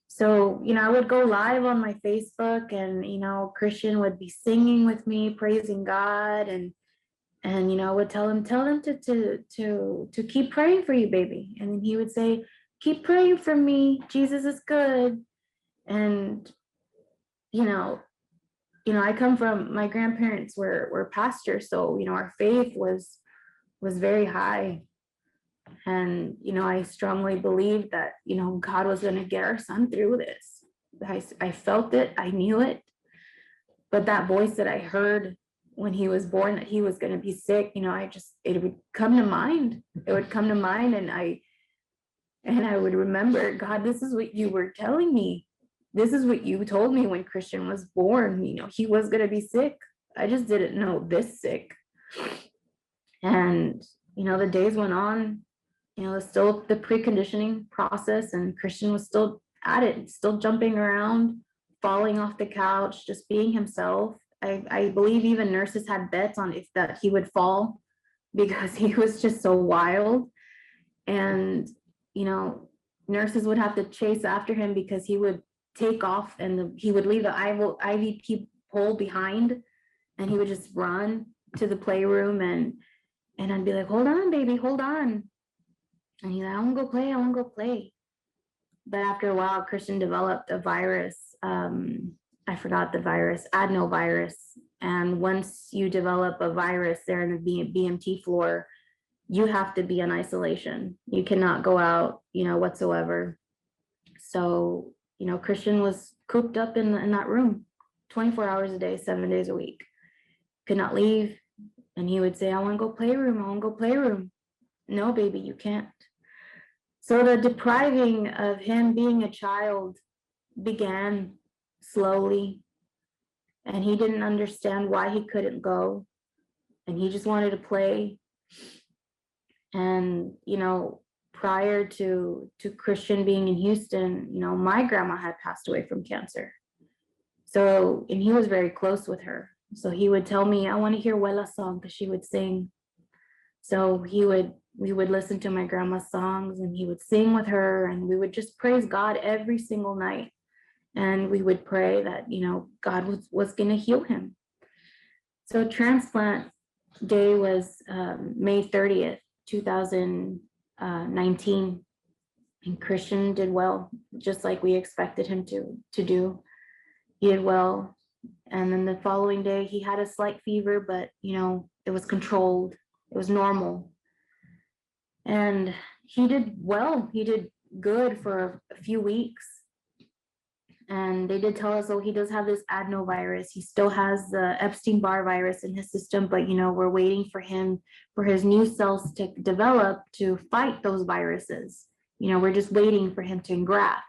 So, I would go live on my Facebook, and, Christian would be singing with me, praising God. And I would tell them to keep praying for you, baby. And then he would say, "Keep praying for me. Jesus is good." And, I come from, my grandparents were pastors. So, our faith was very high. And, I strongly believed that, God was going to get our son through this. I felt it. I knew it. But that voice that I heard when he was born, that he was going to be sick, it would come to mind. It would come to mind. And I would remember, "God, this is what you were telling me. This is what you told me when Christian was born. He was going to be sick. I just didn't know this sick." And, the days went on. Still the preconditioning process, and Christian was still at it, still jumping around, falling off the couch, just being himself. I believe even nurses had bets on if that he would fall, because he was just so wild. And, nurses would have to chase after him because he would take off, and he would leave the IVP pole behind, and he would just run to the playroom, and I'd be like, "Hold on, baby, hold on." And he's like, "I want to go play. I want to go play." But after a while, Christian developed a virus. I forgot the virus, adenovirus. And once you develop a virus there in the BMT floor, you have to be in isolation. You cannot go out, whatsoever. So, Christian was cooped up in that room 24 hours a day, 7 days a week. Could not leave. And he would say, "I want to go playroom. I want to go playroom." "No, baby, you can't." So the depriving of him being a child began slowly, and he didn't understand why he couldn't go, and he just wanted to play. And, prior to Christian being in Houston, my grandma had passed away from cancer. So, and he was very close with her. So he would tell me, "I want to hear Wella's song," because she would sing. So we would listen to my grandma's songs, and he would sing with her, and we would just praise God every single night. And we would pray that, God was going to heal him. So transplant day was May 30th, 2019. And Christian did well, just like we expected him to do. He did well. And then the following day, he had a slight fever, but, it was controlled. It was normal. And he did well. He did good for a few weeks. And they did tell us, oh, he does have this adenovirus. He still has the Epstein-Barr virus in his system, but we're waiting for him, for his new cells to develop to fight those viruses. We're just waiting for him to engraft.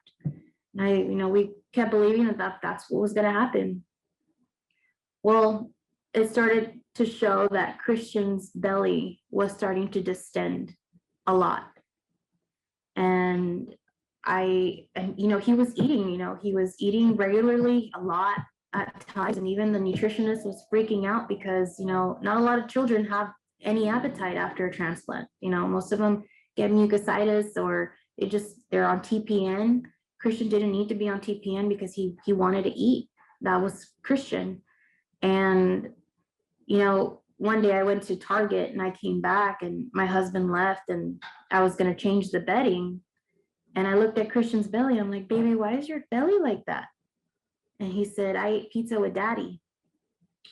And we kept believing that that's what was going to happen. Well, it started to show that Christian's belly was starting to distend a lot. And he was eating regularly a lot at times. And even the nutritionist was freaking out because, not a lot of children have any appetite after a transplant. Most of them get mucositis or they're on TPN. Christian didn't need to be on TPN because he wanted to eat. That was Christian. And, one day I went to Target and I came back and my husband left and I was going to change the bedding. And I looked at Christian's belly. I'm like, baby, why is your belly like that? And he said, I ate pizza with daddy.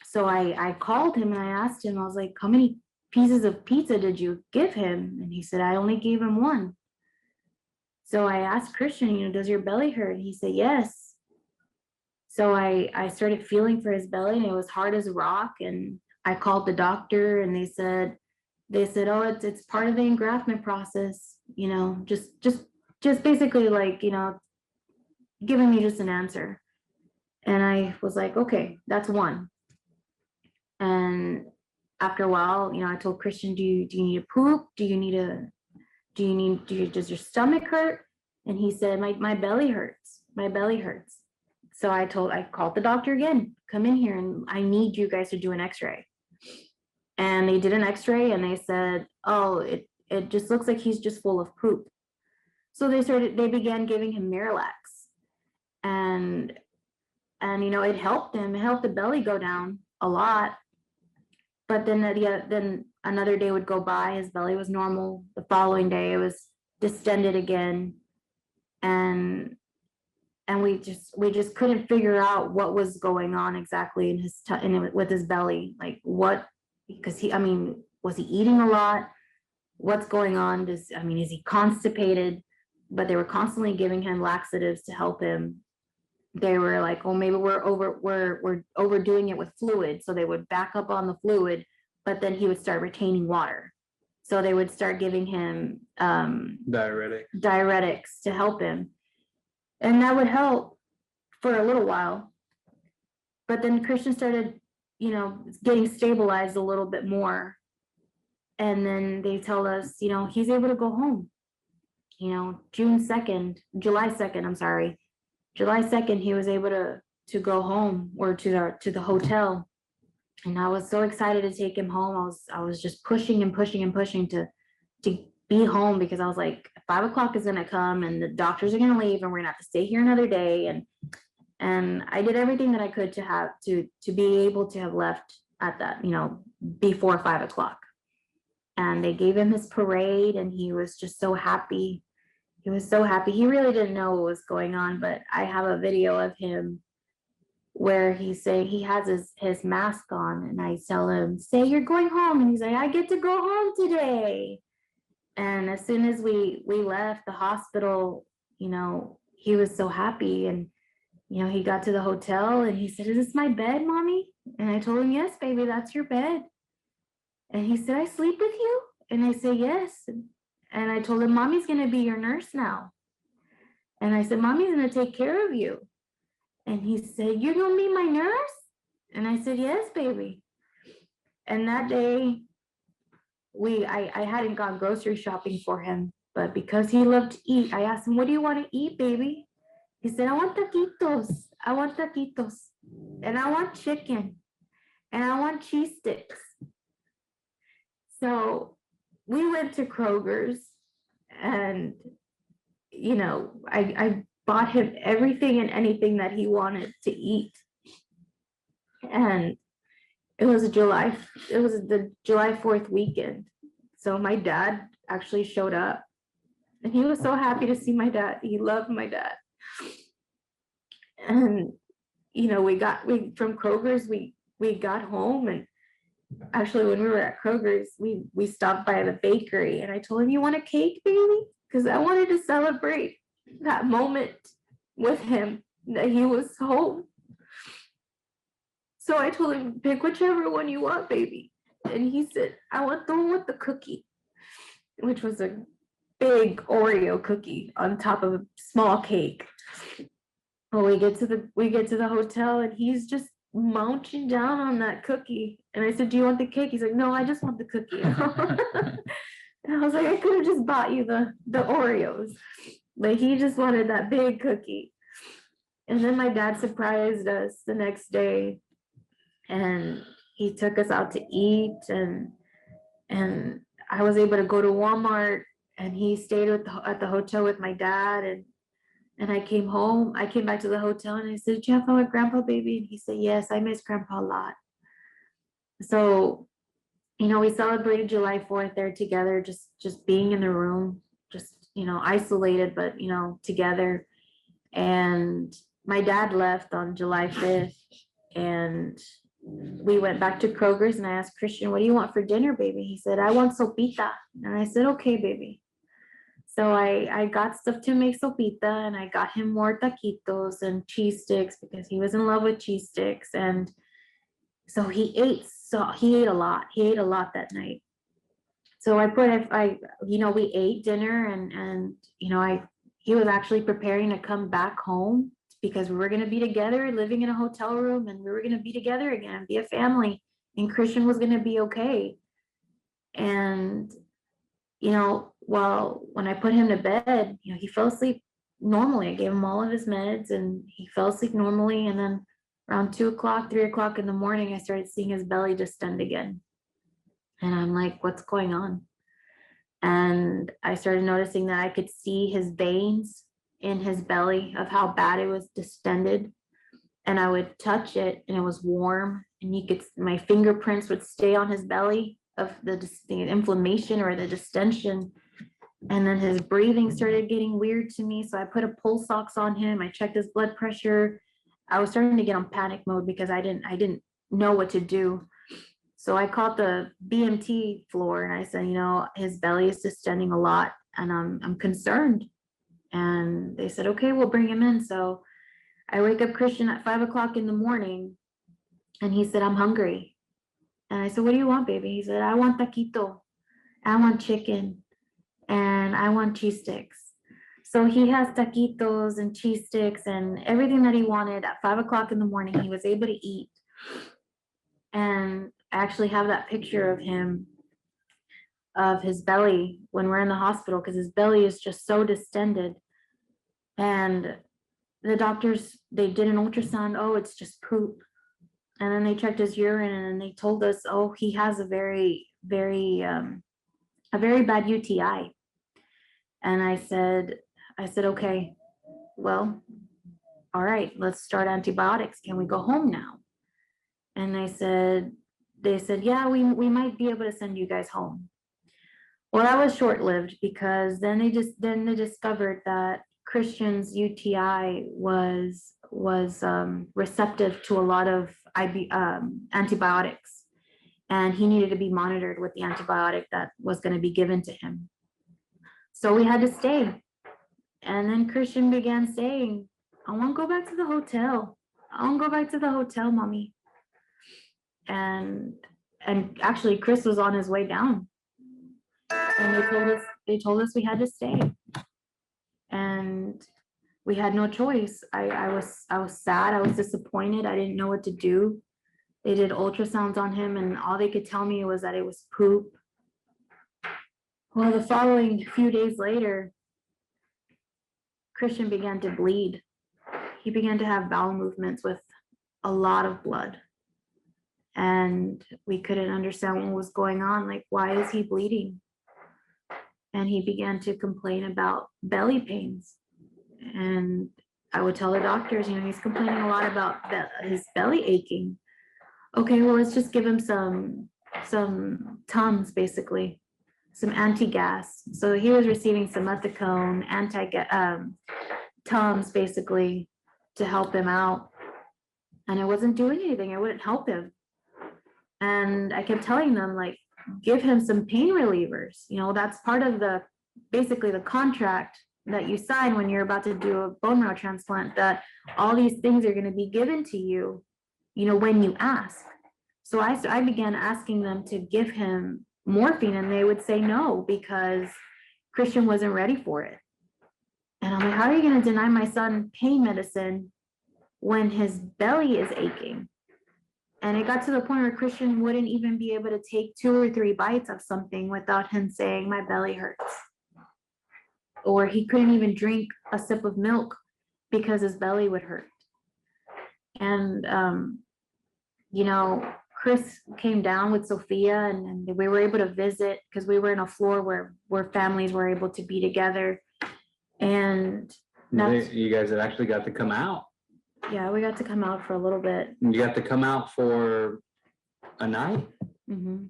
So I called him and I asked him, I was like, how many pieces of pizza did you give him? And he said, I only gave him one. So I asked Christian, does your belly hurt? And he said, yes. So I started feeling for his belly and it was hard as a rock. And I called the doctor and they said, oh, it's part of the engraftment process, just basically like, giving me just an answer. And I was like, okay, that's one. And after a while, I told Christian, do you need to poop? Does your stomach hurt? And he said, my belly hurts. My belly hurts. So I called the doctor again, come in here and I need you guys to do an x-ray. And they did an x-ray and they said, oh, it just looks like he's just full of poop. So they began giving him Miralax, and it helped him. It helped the belly go down a lot. But then then another day would go by, his belly was normal. The following day it was distended again, and we just couldn't figure out what was going on exactly with his belly, like what, because was he eating a lot? What's going on? Is he constipated? But they were constantly giving him laxatives to help him. They were like, oh, maybe we're overdoing it with fluid. So they would back up on the fluid, but then he would start retaining water. So they would start giving him diuretics to help him. And that would help for a little while. But then Christian started, getting stabilized a little bit more. And then they tell us, he's able to go home. July 2nd, he was able to go home or to the hotel. And I was so excited to take him home. I was just pushing to be home because I was like, 5 o'clock is gonna come and the doctors are gonna leave and we're gonna have to stay here another day. And I did everything that I could to be able to have left at that, before 5 o'clock. And they gave him his parade and he was just so happy. He was so happy. He really didn't know what was going on, but I have a video of him where he's saying he has his mask on and I tell him, say you're going home. And he's like, I get to go home today. And as soon as we left the hospital, he was so happy. And, he got to the hotel and he said, is this my bed, mommy? And I told him, yes, baby, that's your bed. And he said, I sleep with you? And I said, yes. And I told him, mommy's going to be your nurse now. And I said, mommy's going to take care of you. And he said, you're going to be my nurse? And I said, yes, baby. And that day, I hadn't gone grocery shopping for him, but because he loved to eat, I asked him, what do you want to eat, baby? He said, I want taquitos. And I want chicken. And I want cheese sticks. So we went to Kroger's and, I bought him everything and anything that he wanted to eat. And it was the July 4th weekend. So my dad actually showed up and he was so happy to see my dad. He loved my dad. And, from Kroger's, we got home, and actually when we were at Kroger's, we stopped by the bakery and I told him, you want a cake, baby? Because I wanted to celebrate that moment with him. that he was home. So I told him, pick whichever one you want, baby. And he said, I want the one with the cookie, which was a big Oreo cookie on top of a small cake. Well, we get to the hotel and he's just munching down on that cookie. And I said, do you want the cake? He's like, no, I just want the cookie. And I was like, I could have just bought you the Oreos. But he just wanted that big cookie. And then my dad surprised us the next day and he took us out to eat and I was able to go to Walmart and he stayed at the hotel with my dad and I came home. I came back to the hotel and I said, did you have fun with Grandpa, baby? And he said, yes, I miss Grandpa a lot. So, we celebrated July 4th there together, just being in the room, just, isolated, but, together. And my dad left on July 5th and we went back to Kroger's and I asked Christian, what do you want for dinner, baby? He said, I want sopita. And I said, okay, baby. So I got stuff to make sopita and I got him more taquitos and cheese sticks because he was in love with cheese sticks. And so he ate a lot. He ate a lot that night. So we ate dinner and he was actually preparing to come back home because we were going to be together living in a hotel room and we were going to be together again, be a family, and Christian was going to be okay. And, well, when I put him to bed, he fell asleep normally. I gave him all of his meds and he fell asleep normally. And then around 2 o'clock, 3 o'clock in the morning, I started seeing his belly distend again. And I'm like, what's going on? And I started noticing that I could see his veins in his belly of how bad it was distended. And I would touch it and it was warm and my fingerprints would stay on his belly of the inflammation or the distension. And then his breathing started getting weird to me. So I put a pulse ox on him. I checked his blood pressure. I was starting to get on panic mode because I didn't know what to do. So I called the BMT floor and I said, his belly is distending a lot and I'm concerned. And they said, okay, we'll bring him in. So I wake up Christian at 5 o'clock in the morning and he said, I'm hungry. And I said, what do you want, baby? He said, I want taquito, I want chicken, and I want cheese sticks. So he has taquitos and cheese sticks and everything that he wanted at 5 o'clock in the morning. He was able to eat. And I actually have that picture of him, of his belly when we're in the hospital, because his belly is just so distended. And the doctors, they did an ultrasound. Oh, it's just poop. And then they checked his urine and they told us, oh, he has a very, very bad UTI. And I said, okay, well, all right, let's start antibiotics. Can we go home now? And they said, yeah, we might be able to send you guys home. Well, that was short-lived because then they discovered that Christian's UTI was receptive to a lot of antibiotics, and he needed to be monitored with the antibiotic that was going to be given to him. So we had to stay. And then Christian began saying, I want to go back to the hotel. I want to go back to the hotel, mommy. And actually Chris was on his way down. And they told us we had to stay. And we had no choice. I was sad. I was disappointed. I didn't know what to do. They did ultrasounds on him and all they could tell me was that it was poop. Well, the following few days later, Christian began to bleed. He began to have bowel movements with a lot of blood. And we couldn't understand what was going on. Like, why is he bleeding? And he began to complain about belly pains. And I would tell the doctors, he's complaining a lot about his belly aching. Okay, well, let's just give him some Tums, basically, some anti-gas. So he was receiving some methicone, Tums, basically, to help him out. And it wasn't doing anything. It wouldn't help him. And I kept telling them, give him some pain relievers. That's part of basically the contract that you sign when you're about to do a bone marrow transplant, that all these things are going to be given to you, when you ask. So I began asking them to give him morphine, and they would say no because Christian wasn't ready for it. And I'm like, how are you going to deny my son pain medicine when his belly is aching? And it got to the point where Christian wouldn't even be able to take 2 or 3 bites of something without him saying, my belly hurts. Or he couldn't even drink a sip of milk because his belly would hurt. And, Chris came down with Sophia, and we were able to visit because we were in a floor where families were able to be together. And you guys had actually got to come out. Yeah, we got to come out for a little bit. You got to come out for a night. Mm-hmm.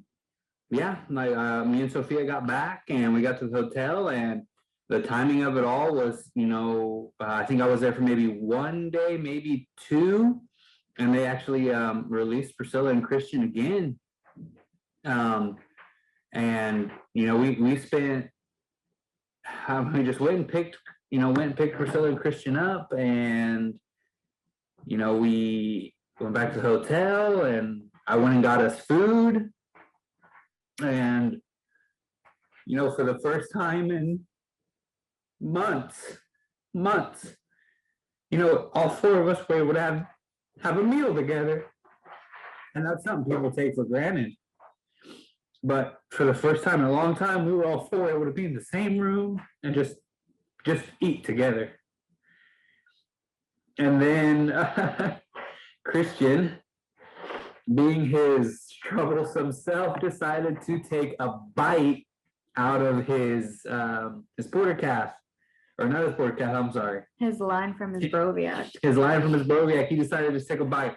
Yeah, me and Sophia got back, and we got to the hotel, and the timing of it all was, I think I was there for maybe 1 day, maybe 2, and they actually released Priscilla and Christian again. And we spent, we just went and picked Priscilla and Christian up, and we went back to the hotel, and I went and got us food. And, for the first time in months, all 4 of us were able to have a meal together. And that's something people take for granted. But for the first time in a long time, we were all 4 able to be in the same room and just eat together. And then Christian, being his troublesome self, decided to take a bite out of his porter calf, or not his porter calf, I'm sorry. His line from his Broviac. He decided to take a bite.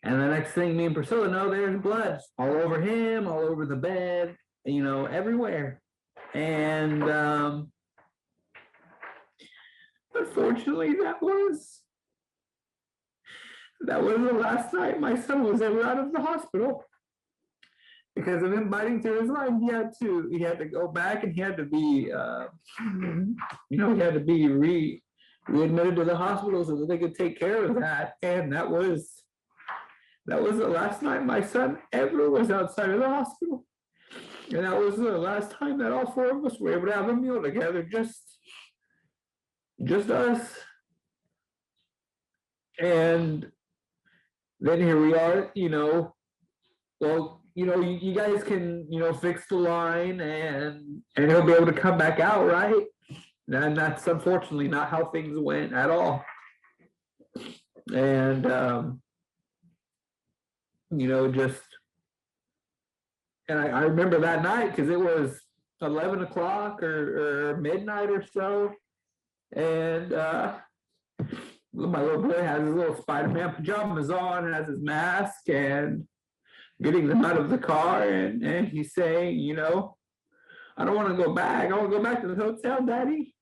And the next thing me and Priscilla know, there's blood all over him, all over the bed, everywhere. And unfortunately, that was the last night my son was ever out of the hospital. Because of him biting through his line, he had to go back, and he had to be, readmitted to the hospital so that they could take care of that. And that was the last night my son ever was outside of the hospital. And that was the last time that all 4 of us were able to have a meal together, just us. And then here we are, you guys can, fix the line, and he'll be able to come back out, right? And that's unfortunately not how things went at all. And, and I remember that night because it was 11 o'clock or midnight or so. And my little boy has his little Spider-Man pajamas on and has his mask, and getting them out of the car, and he's saying, I don't want to go back. I want to go back to the hotel, Daddy.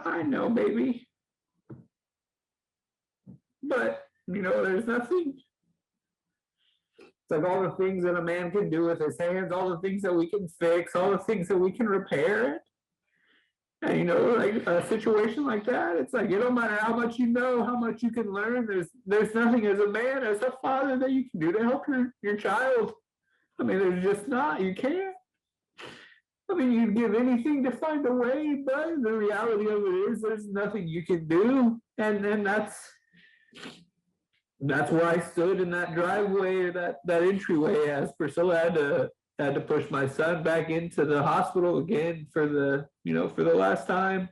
I know, baby. But, there's nothing. It's like all the things that a man can do with his hands, all the things that we can fix, all the things that we can repair it. And, like a situation like that, it's like, it don't matter how much you know, how much you can learn. There's nothing as a man, as a father, that you can do to help your child. I mean, there's just not. You can't. I mean, you'd give anything to find a way, but the reality of it is there's nothing you can do. And then that's where I stood in that driveway, or that entryway, as Priscilla had to push my son back into the hospital again for the last time.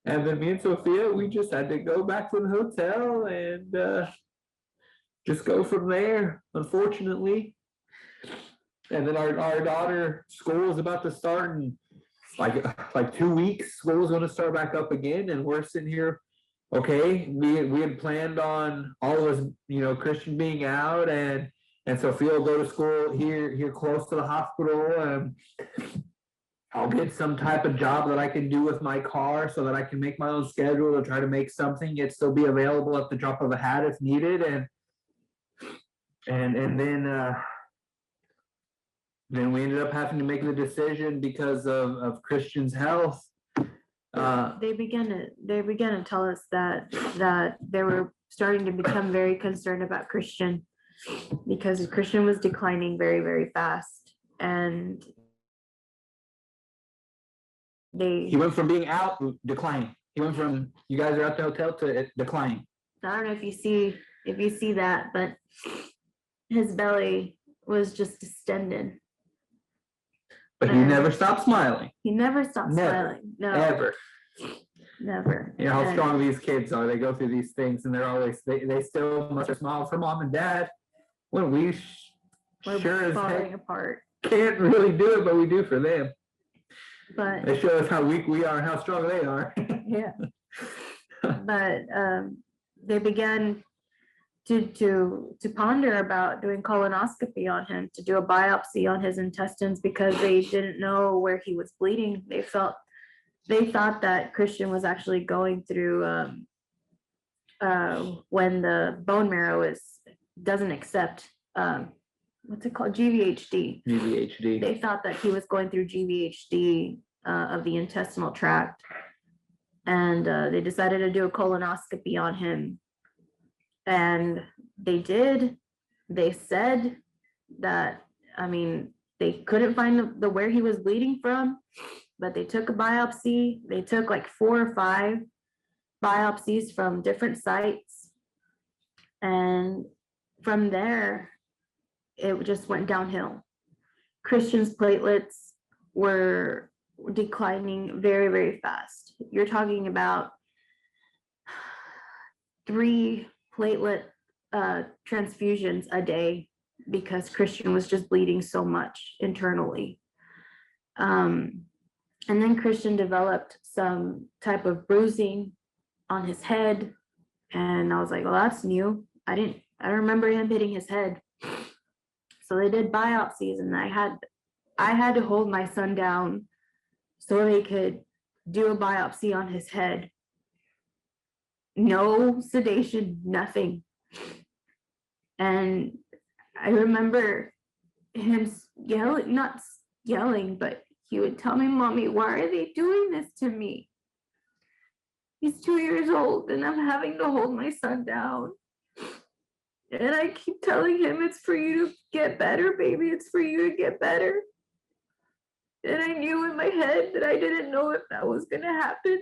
And then me and Sophia, we just had to go back to the hotel and just go from there, unfortunately. And then our daughter, school is about to start in like 2 weeks. School is going to start back up again, and we're sitting here. Okay, we had planned on all of us, Christian being out, and Sophia will go to school here close to the hospital, and I'll get some type of job that I can do with my car so that I can make my own schedule to try to make something yet still be available at the drop of a hat if needed. And then then we ended up having to make the decision because of Christian's health. They began to tell us that they were starting to become very concerned about Christian, because Christian was declining very, very fast. And He went from being out declining. He went from you guys are at the hotel to it declining. I don't know if you see that, but his belly was just distended. But he never stopped smiling. He never stopped smiling. No, ever. Never. You know how strong these kids are. They go through these things and they're always they still must smile for mom and dad when we're sure as falling heck apart. can't really do it, but we do for them. But they show us how weak we are and how strong they are. Yeah. But they began to ponder about doing colonoscopy on him, to do a biopsy on his intestines, because they didn't know where he was bleeding. They thought that Christian was actually going through when the bone marrow doesn't accept what's it called, GVHD. GVHD. They thought that he was going through GVHD of the intestinal tract, and they decided to do a colonoscopy on him. And they did. They said that, I mean, they couldn't find the where he was bleeding from, but they took a biopsy. They took like 4 or 5 biopsies from different sites. And from there, it just went downhill. Christian's platelets were declining very, very fast. You're talking about 3 platelet transfusions a day, because Christian was just bleeding so much internally. And then Christian developed some type of bruising on his head, and I was like, well, that's new. I don't remember him hitting his head. So they did biopsies, and I had to hold my son down so they could do a biopsy on his head. No sedation, nothing. And I remember him yelling, not yelling, but he would tell me, Mommy, why are they doing this to me? He's 2 years old and I'm having to hold my son down. And I keep telling him, it's for you to get better, baby. It's for you to get better. And I knew in my head that I didn't know if that was going to happen,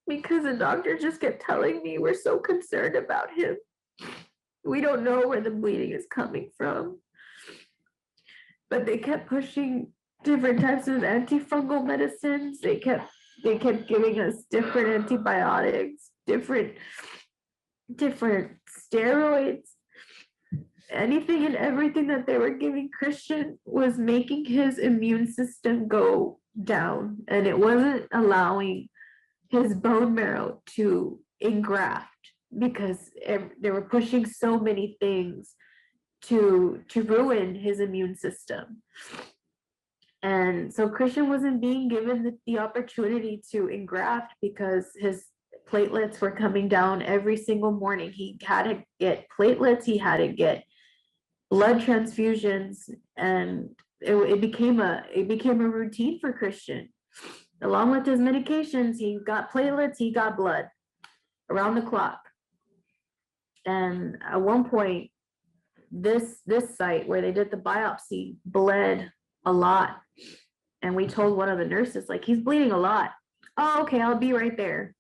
because the doctor just kept telling me, we're so concerned about him. We don't know where the bleeding is coming from. But they kept pushing different types of antifungal medicines. They kept giving us different antibiotics, different steroids. Anything and everything that they were giving Christian was making his immune system go down, and it wasn't allowing his bone marrow to engraft, because they were pushing so many things to ruin his immune system. And so Christian wasn't being given the opportunity to engraft, because his platelets were coming down every single morning. He had to get platelets, he had to get blood transfusions, and it became a routine for Christian. Along with his medications, he got platelets, he got blood around the clock. And at one point, this site where they did the biopsy bled a lot. And we told one of the nurses, like, he's bleeding a lot. Oh, okay, I'll be right there.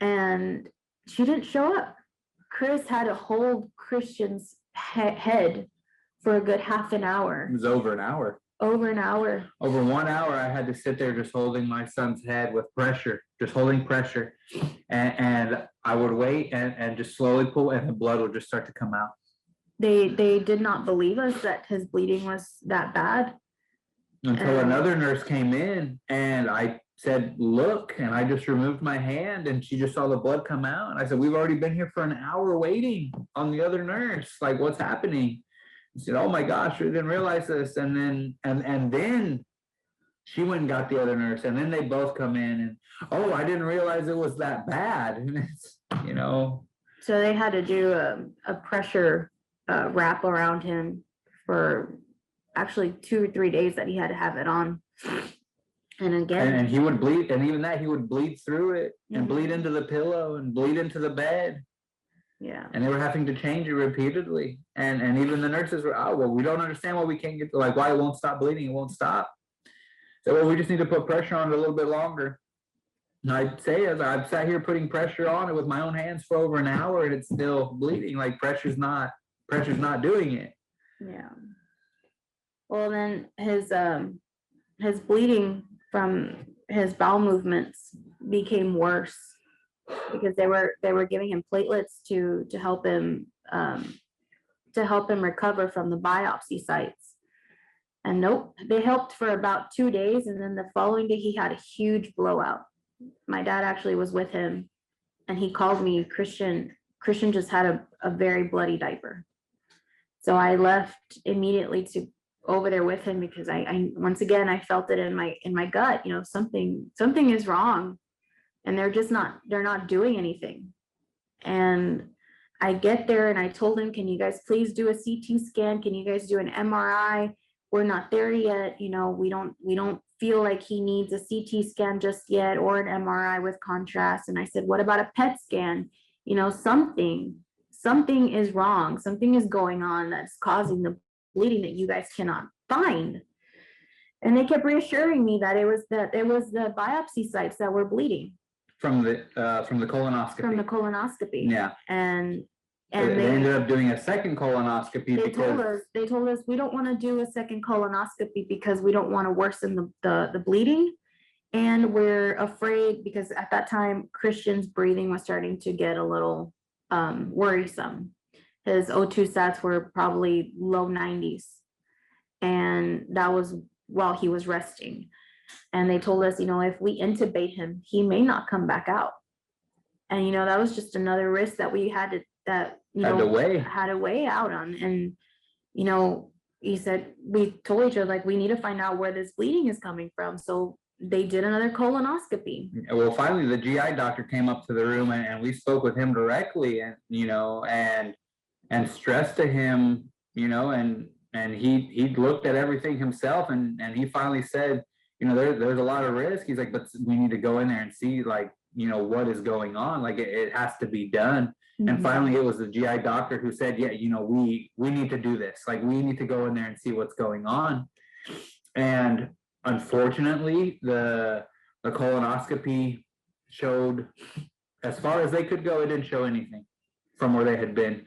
And she didn't show up. Chris had to hold Christian's head for a good half an hour. It was over an hour. Over an hour. Over 1 hour, I had to sit there just holding my son's head with pressure, just holding pressure. And I would wait and just slowly pull, and the blood would just start to come out. They did not believe us that his bleeding was that bad. Until another nurse came in, and I said, look, and I just removed my hand, and she just saw the blood come out. And I said, we've already been here for an hour waiting on the other nurse. Like, what's happening? She said, oh my gosh, we didn't realize this. And then she went and got the other nurse, and then they both come in, and oh, I didn't realize it was that bad. And it's, you know. So they had to do a pressure wrap around him for actually 2 or 3 days that he had to have it on. And again, And he would bleed, and even that, he would bleed through it and bleed Mhm. into the pillow and bleed into the bed. yeah, And they were having to change it repeatedly. And even the nurses were, oh, well, we don't understand why we can't get, like, why it won't stop bleeding, it won't stop. So, well, we just need to put pressure on it a little bit longer. And I'd say, as I've sat here putting pressure on it with my own hands for over an hour, and it's still bleeding. Like, pressure's not doing it. yeah. Well, then his bleeding from his bowel movements became worse because they were giving him platelets to help him recover from the biopsy sites. And nope, they helped for about 2 days, and then the following day he had a huge blowout. My dad actually was with him, and he called me, Christian just had a very bloody diaper. So I left immediately to over there with him because I once again I felt it in my gut, something is wrong, and they're not doing anything. And I get there and I told him, can you guys please do a CT scan? Can you guys do an MRI? We're not there yet. We don't feel like he needs a CT scan just yet, or an MRI with contrast. And I said, what about a PET scan? Something is wrong. Something is going on that's causing the bleeding that you guys cannot find. And they kept reassuring me that it was the biopsy sites that were bleeding From the colonoscopy. from the colonoscopy. Yeah. And they ended up doing a second colonoscopy they told us we don't want to do a second colonoscopy because we don't want to worsen the bleeding. And we're afraid because at that time, Christian's breathing was starting to get a little worrisome. His O2 sats were probably low 90s. And that was while he was resting. And they told us, if we intubate him, he may not come back out. And, that was just another risk that we had to weigh out on. And, he said, we told each other, like, we need to find out where this bleeding is coming from. So they did another colonoscopy. Well, finally, the GI doctor came up to the room and we spoke with him directly, and stressed to him, and he looked at everything himself, and he finally said, there's a lot of risk. He's like, but we need to go in there and see, like, what is going on. Like, it has to be done. Mm-hmm. And finally, it was the GI doctor who said, yeah, we need to do this. Like, we need to go in there and see what's going on. And unfortunately, the colonoscopy showed, as far as they could go, it didn't show anything from where they had been.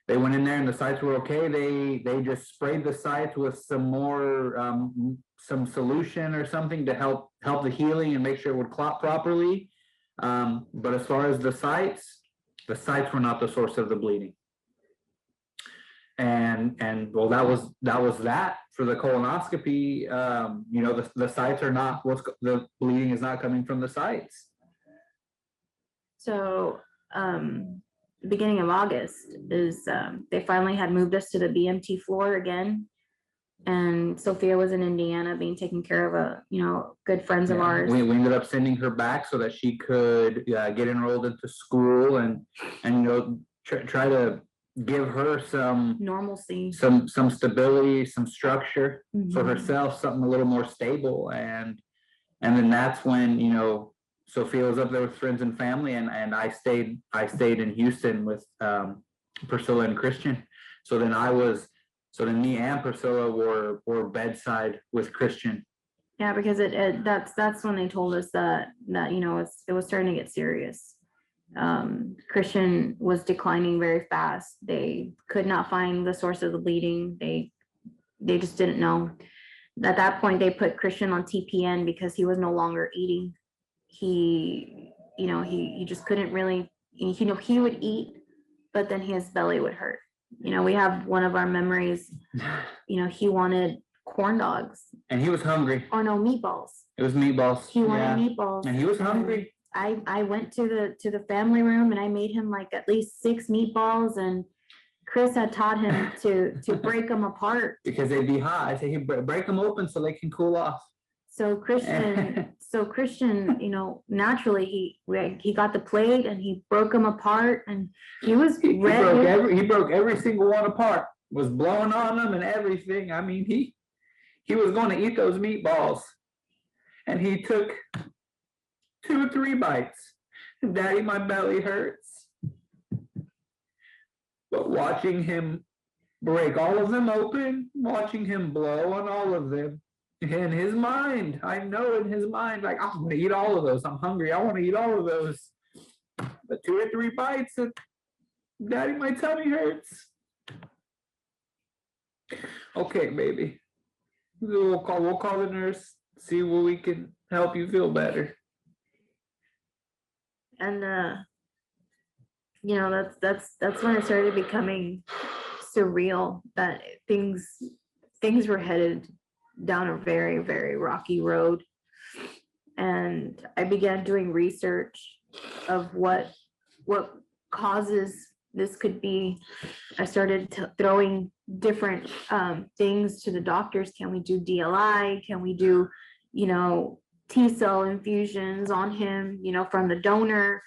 They went in there and the sites were okay. They just sprayed the sites with some more some solution or something to help the healing and make sure it would clot properly. But as far as the sites were not the source of the bleeding. And well, that was that for the colonoscopy. The sites are not the bleeding is not coming from the sites. So beginning of August is they finally had moved us to the BMT floor again, and Sophia was in Indiana being taken care of good friends of ours. We ended up sending her back so that she could get enrolled into school and try to give her some normalcy, some stability, some structure for herself, something a little more stable. And then that's when Sophia was up there with friends and family, and I stayed in Houston with Priscilla and Christian. So then me and Priscilla were bedside with Christian. Yeah, because that's when they told us that it was starting to get serious. Christian was declining very fast. They could not find the source of the bleeding. They just didn't know. At that point, they put Christian on TPN because he was no longer eating. He just couldn't really, he would eat, but then his belly would hurt. We have one of our memories, he wanted corn dogs. And he was hungry. Or no, meatballs. It was meatballs. He wanted meatballs. And he was hungry. I went to the family room and I made him like at least 6 meatballs, and Chris had taught him to break them apart. Because they'd be hot. I said, break them open so they can cool off. So Christian, naturally he got the plate and he broke them apart, and he was he broke every single one apart. was blowing on him and everything. I mean, he was going to eat those meatballs, and he took 2 or 3 bites. Daddy, my belly hurts. But watching him break all of them open, watching him blow on all of them, in his mind, I know in his mind, like, I want to eat all of those. I'm hungry. I want to eat all of those. But 2 or 3 bites, and Daddy, my tummy hurts. Okay, baby. We'll call the nurse, see where we can help you feel better. And that's when it started becoming surreal, that things were headed down a very, very rocky road. And I began doing research of what causes this could be. I started throwing different things to the doctors. Can we do DLI? Can we do, T-cell infusions on him, from the donor?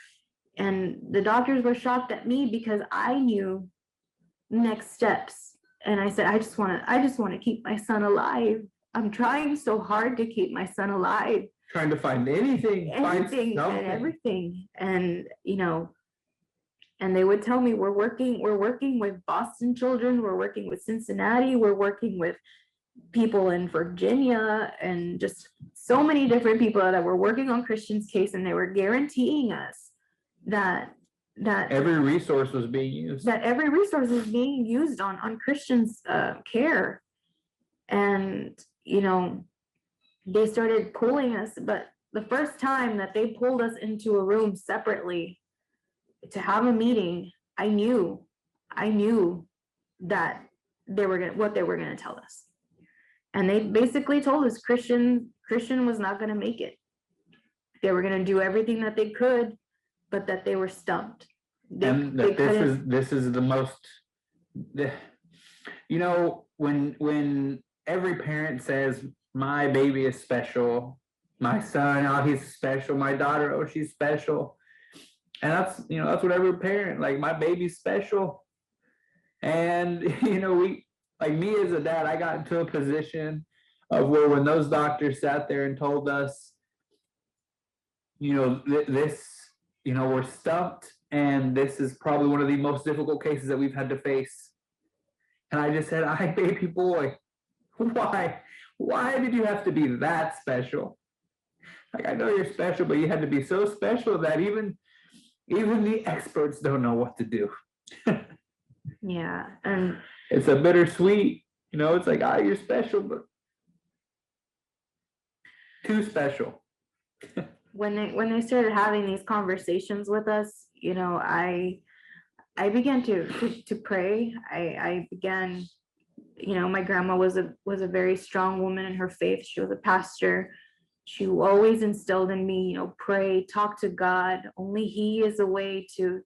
And the doctors were shocked at me because I knew next steps. And I said, I just want to keep my son alive. I'm trying so hard to keep my son alive. Trying to find anything and everything. And, and they would tell me, we're working with Boston Children, we're working with Cincinnati, we're working with people in Virginia, and just so many different people that were working on Christian's case, and they were guaranteeing us that every resource was being used. That every resource is being used on Christian's care. And, they started pulling us, but the first time that they pulled us into a room separately to have a meeting, I knew that what they were gonna tell us. And they basically told us Christian was not gonna make it. They were gonna do everything that they could, but that they were stumped. This is the most, when every parent says, my baby is special, my son, oh, he's special, my daughter, oh, she's special. And that's what every parent, like, my baby's special. And, we, like, me as a dad, I got into a position of where when those doctors sat there and told us, this, we're stumped, and this is probably one of the most difficult cases that we've had to face. And I just said, baby boy, why did you have to be that special? Like, I know you're special, but you had to be so special that even the experts don't know what to do. Yeah. And it's a bittersweet, it's like, you're special, but too special. When they started having these conversations with us, I began to pray. I began, my grandma was a very strong woman in her faith. She was a pastor. She always instilled in me, pray, talk to God. Only He is a way to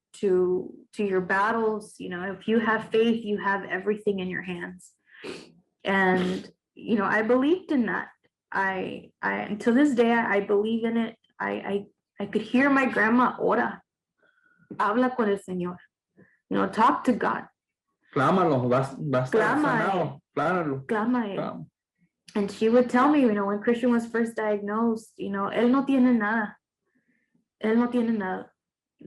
your battles. If you have faith, you have everything in your hands. And I believed in that. I until this day I believe in it. I could hear my grandma ora, habla con el Señor, talk to God. Clámalo, vas Clama. And she would tell me, when Christian was first diagnosed, él no tiene nada. Él no tiene nada.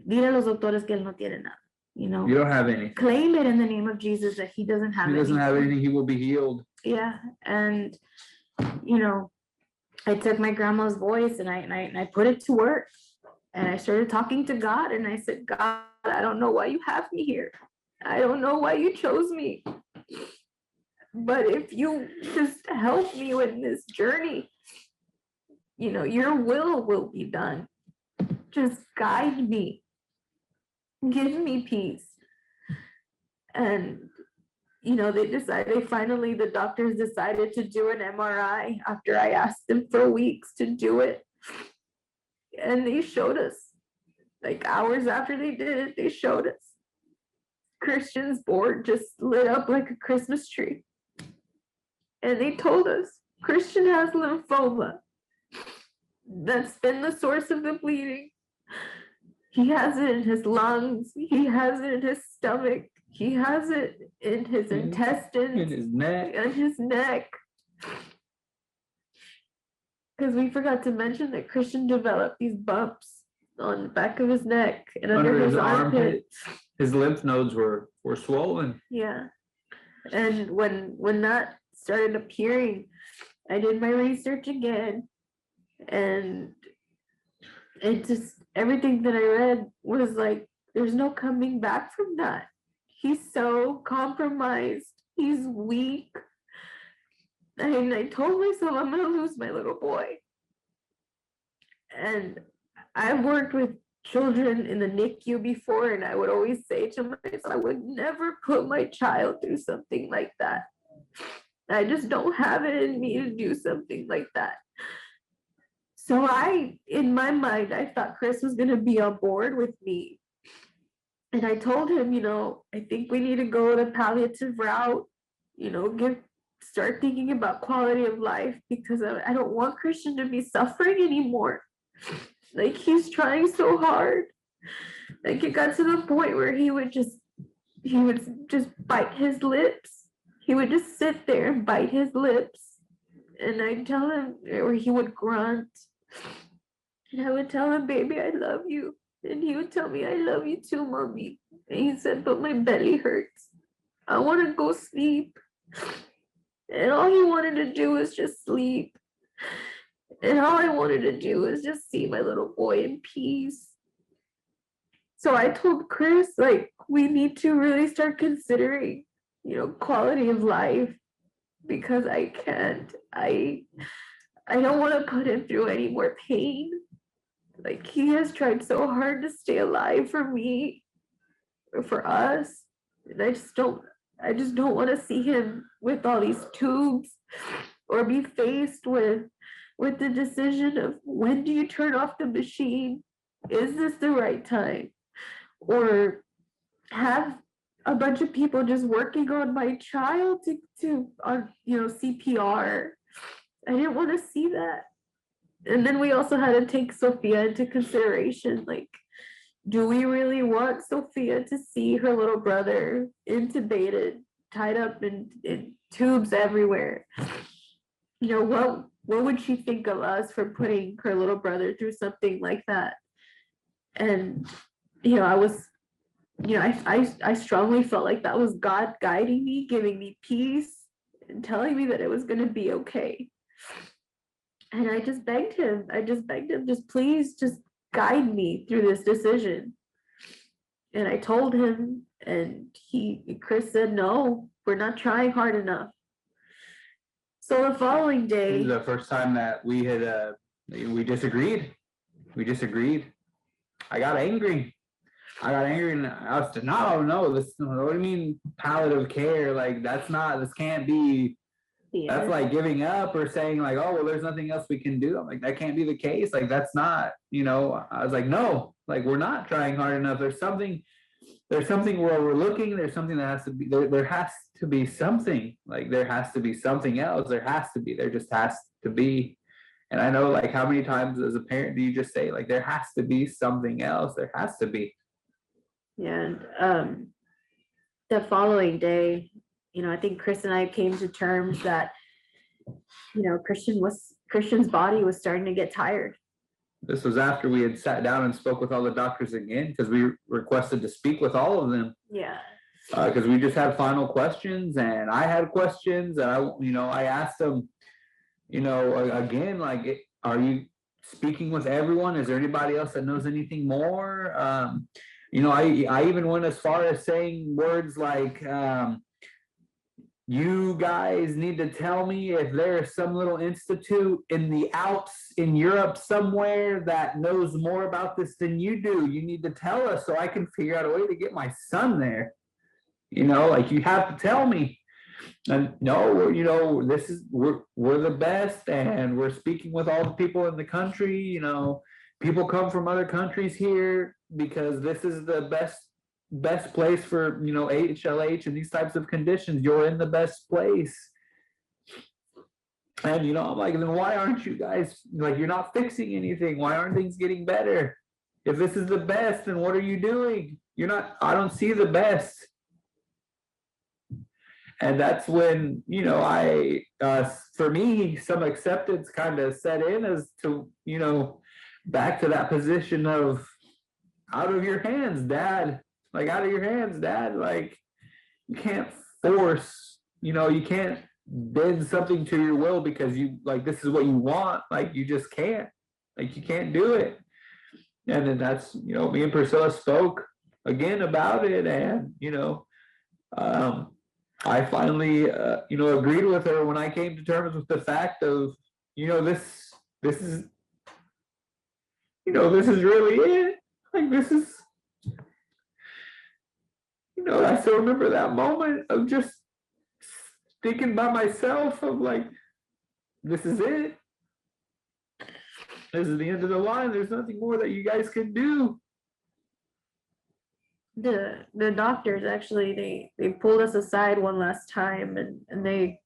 Dile a los doctores que él no tiene nada. You don't have anything. Claim it in the name of Jesus that he doesn't have anything. He doesn't have anything. He will be healed. Yeah. And, I took my grandma's voice and I put it to work, and I started talking to God, and I said, God, I don't know why you have me here. I don't know why you chose me. But if you just help me with this journey, your will be done. Just guide me. Give me peace. And, the doctors decided to do an MRI after I asked them for weeks to do it. And they showed us, like, hours after they did it, they showed us Christian's board just lit up like a Christmas tree. And they told us Christian has lymphoma. That's been the source of the bleeding. He has it in his lungs. He has it in his stomach. He has it in his intestines, in his neck, and his neck. Because we forgot to mention that Christian developed these bumps on the back of his neck and under his armpit. His lymph nodes were swollen. Yeah. And when that started appearing, I did my research again, and it just, everything that I read was like, there's no coming back from that. He's so compromised. He's weak. And I told myself I'm gonna lose my little boy. And I've worked with children in the NICU before, and I would always say to myself, I would never put my child through something like that. I just don't have it in me to do something like that. So in my mind, I thought Chris was gonna be on board with me. And I told him, I think we need to go the palliative route, start thinking about quality of life, because I don't want Christian to be suffering anymore. Like, he's trying so hard. Like, it got to the point where he would just bite his lips. He would just sit there and bite his lips. And I'd tell him, or he would grunt. And I would tell him, baby, I love you. And he would tell me, I love you too, mommy. And he said, but my belly hurts. I want to go sleep. And all he wanted to do was just sleep. And all I wanted to do was just see my little boy in peace. So I told Chris, like, we need to really start considering, quality of life, because I can't. I don't want to put him through any more pain. Like, he has tried so hard to stay alive for me, or for us. And I just don't want to see him with all these tubes, or be faced with the decision of, when do you turn off the machine? Is this the right time? Or have a bunch of people just working on my child to CPR. I didn't want to see that. And then we also had to take Sophia into consideration. Like, do we really want Sophia to see her little brother intubated, tied up in tubes everywhere? What would she think of us for putting her little brother through something like that? And I strongly felt like that was God guiding me, giving me peace, and telling me that it was going to be okay. And I just begged him, just please, just guide me through this decision. And I told him, and Chris said, no, we're not trying hard enough. So the following day, this is the first time that we had we disagreed. I got angry, and I was no, this, what do you mean palliative care? Like, this can't be. Yeah. That's like giving up, or saying like, oh, well, there's nothing else we can do. I'm like, that can't be the case. Like, that's not, I was like, no, like, we're not trying hard enough. There's something where we're looking. There's something that has to be there. There has to be something. Like, there has to be something else. There just has to be. And I know, like, how many times as a parent do you just say, like, there has to be something else? There has to be. Yeah. And the following day, I think Chris and I came to terms that, Christian's body was starting to get tired. This was after we had sat down and spoke with all the doctors again, because we requested to speak with all of them. Yeah. Because we just had final questions, and I had questions, and I asked them, again, like, are you speaking with everyone? Is there anybody else that knows anything more? I even went as far as saying words like, you guys need to tell me if there's some little institute in the Alps in Europe somewhere that knows more about this than you do. You need to tell us so I can figure out a way to get my son there. Like, you have to tell me. And no, we're the best, and we're speaking with all the people in the country. People come from other countries here because this is the best place for HLH and these types of conditions. You're in the best place. And I'm like, then why aren't you guys, like, you're not fixing anything? Why aren't things getting better? If this is the best, then what are you doing? I don't see the best. And that's when, for me, some acceptance kind of set in as to, back to that position of out of your hands, Dad. Like, out of your hands, Dad. Like, you can't force, you can't bend something to your will because this is what you want. Like, you just can't. Like, you can't do it. And then that's, me and Priscilla spoke again about it. And, I finally, agreed with her when I came to terms with the fact of, this is, this is really it. Like, this is, I still remember that moment of just thinking by myself of like, this is it. This is the end of the line. There's nothing more that you guys can do. The doctors actually they pulled us aside one last time and they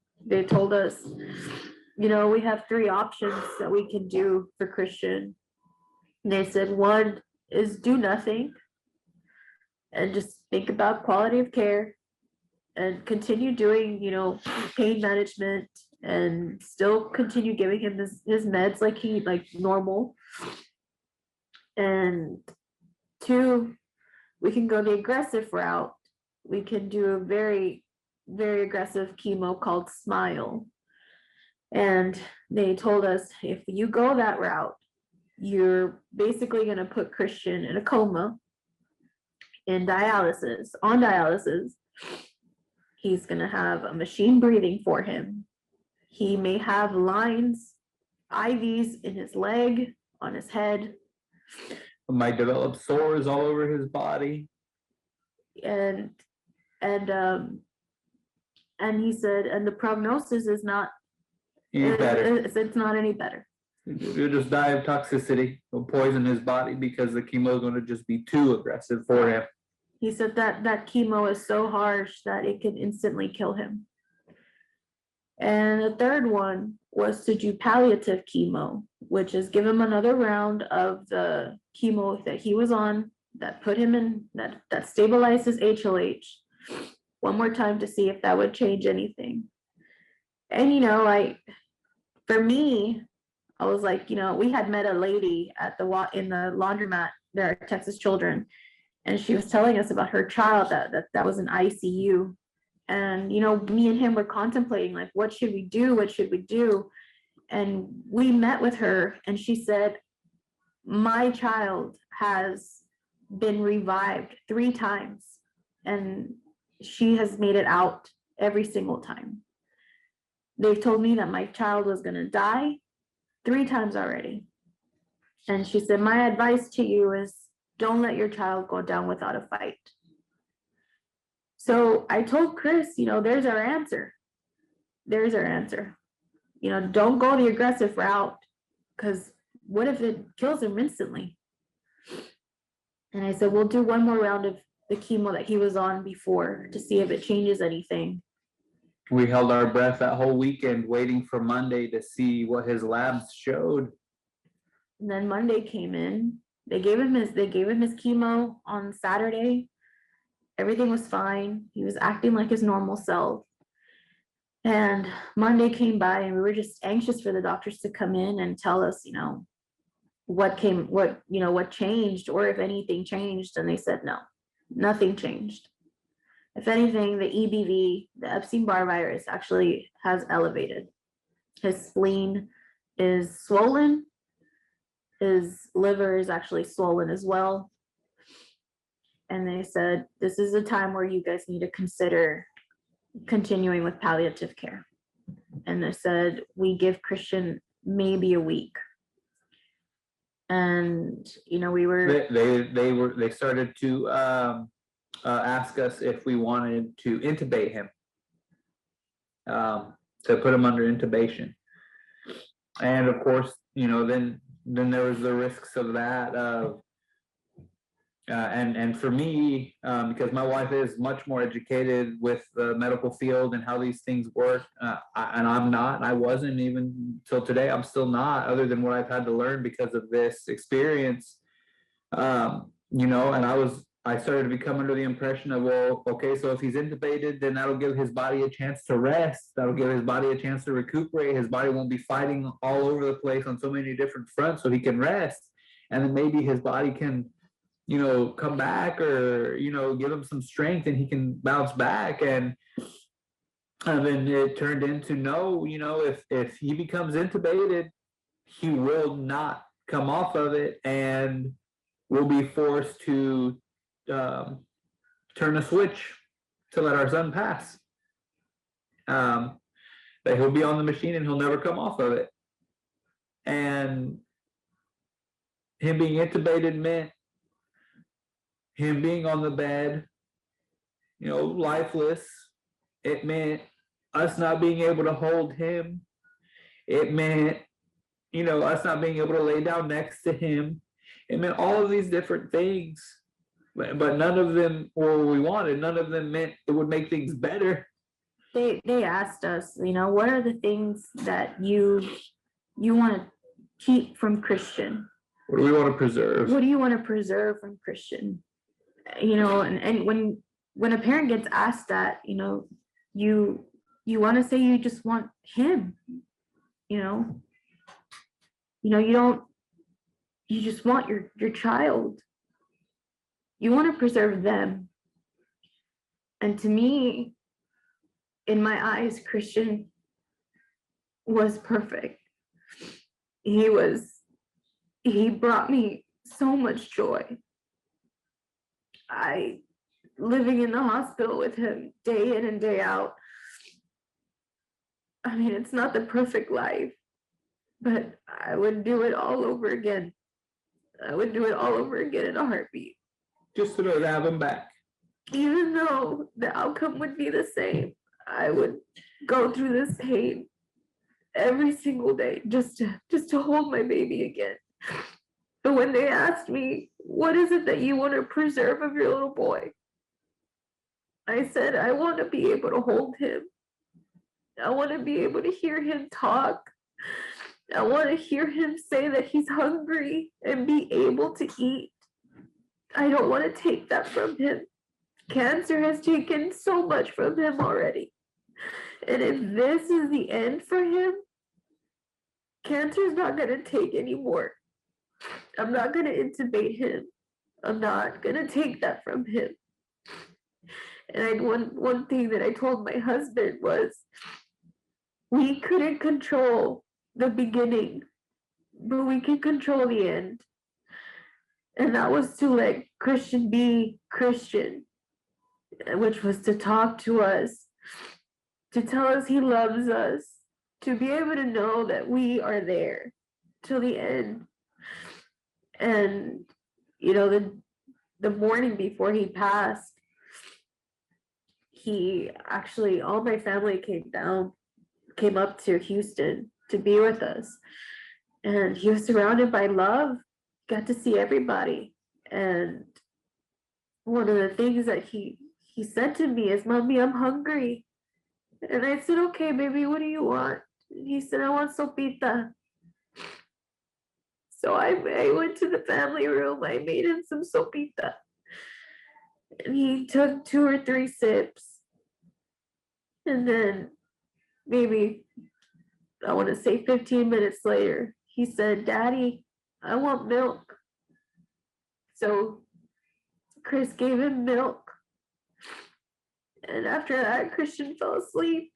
told us, we have 3 options that we can do for Christian. And they said one is do nothing and just think about quality of care and continue doing, pain management and still continue giving him his meds like normal. And 2, we can go the aggressive route. We can do a very, very aggressive chemo called SMILE. And they told us, if you go that route, you're basically going to put Christian in a coma, on dialysis. He's going to have a machine breathing for him. He may have lines, IVs in his leg, on his head. Might develop sores all over his body. And he said, and the prognosis is not Any better. It's not any better. He'll just die of toxicity. He'll poison his body because the chemo is going to just be too aggressive for him. He said that chemo is so harsh that it can instantly kill him. And the 3rd one was to do palliative chemo, which is give him another round of the chemo that he was on, that put him in, that stabilizes HLH one more time to see if that would change anything. And, for me, I was like, we had met a lady in the laundromat there at Texas Children, and she was telling us about her child that was in ICU. And, me and him were contemplating, like, what should we do? What should we do? And we met with her, and she said, my child has been revived 3 times, and she has made it out every single time. They've told me that my child was going to die 3 times already. And she said, my advice to you is don't let your child go down without a fight. So I told Chris, there's our answer. There's our answer. Don't go the aggressive route, because what if it kills him instantly? And I said, we'll do one more round of the chemo that he was on before to see if it changes anything. We held our breath that whole weekend waiting for Monday to see what his labs showed. And then Monday came in. They gave him his chemo on Saturday. Everything was fine. He was acting like his normal self. And Monday came by, and we were just anxious for the doctors to come in and tell us, what changed, or if anything changed. And they said, no, nothing changed. If anything, the EBV, the Epstein-Barr virus, actually has elevated. His spleen is swollen. His liver is actually swollen as well. And they said, this is a time where you guys need to consider continuing with palliative care. And they said, we give Christian maybe a week. And, we were... They started to ask us if we wanted to intubate him, to put him under intubation. And of course, then there was the risks of that. And for me, because my wife is much more educated with the medical field and how these things work, and I'm not, and I wasn't even till today. I'm still not, other than what I've had to learn because of this experience. And I was I started to become under the impression of, well, okay, so if he's intubated, then that'll give his body a chance to rest. That'll give his body a chance to recuperate. His body won't be fighting all over the place on so many different fronts, so he can rest. And then maybe his body can, come back, or, give him some strength and he can bounce back. And then it turned into, no, if he becomes intubated, he will not come off of it and will be forced to turn a switch to let our son pass. That he'll be on the machine and he'll never come off of it. And him being intubated meant him being on the bed, lifeless. It meant us not being able to hold him. It meant, us not being able to lay down next to him. It meant all of these different things, but none of them were what we wanted. None of them meant it would make things better. They asked us, what are the things that you want to keep from Christian? What do we want to preserve? What do you want to preserve from Christian? And when a parent gets asked that, you want to say you just want him, you just want your child. You want to preserve them. And to me, in my eyes, Christian was perfect. He brought me so much joy. Living in the hospital with him day in and day out. I mean, it's not the perfect life, but I would do it all over again. I would do it all over again in a heartbeat. Just to have him back. Even though the outcome would be the same, I would go through this pain every single day just to hold my baby again. But when they asked me, what is it that you want to preserve of your little boy? I said, I want to be able to hold him. I want to be able to hear him talk. I want to hear him say that he's hungry and be able to eat. I don't want to take that from him. Cancer has taken so much from him already. And if this is the end for him, cancer is not going to take any more. I'm not going to intubate him. I'm not going to take that from him. And one thing that I told my husband was, we couldn't control the beginning, but we can control the end. And that was to let Christian be Christian, which was to talk to us, to tell us he loves us, to be able to know that we are there till the end. And, the morning before he passed, all my family came up to Houston to be with us. And he was surrounded by love, got to see everybody. And one of the things that he said to me is, Mommy, I'm hungry. And I said, okay, baby, what do you want? And he said, I want sopita. So I went to the family room. I made him some sopita. And he took 2 or 3 sips. And then maybe, I want to say 15 minutes later, he said, Daddy, I want milk. So Chris gave him milk. And after that, Christian fell asleep.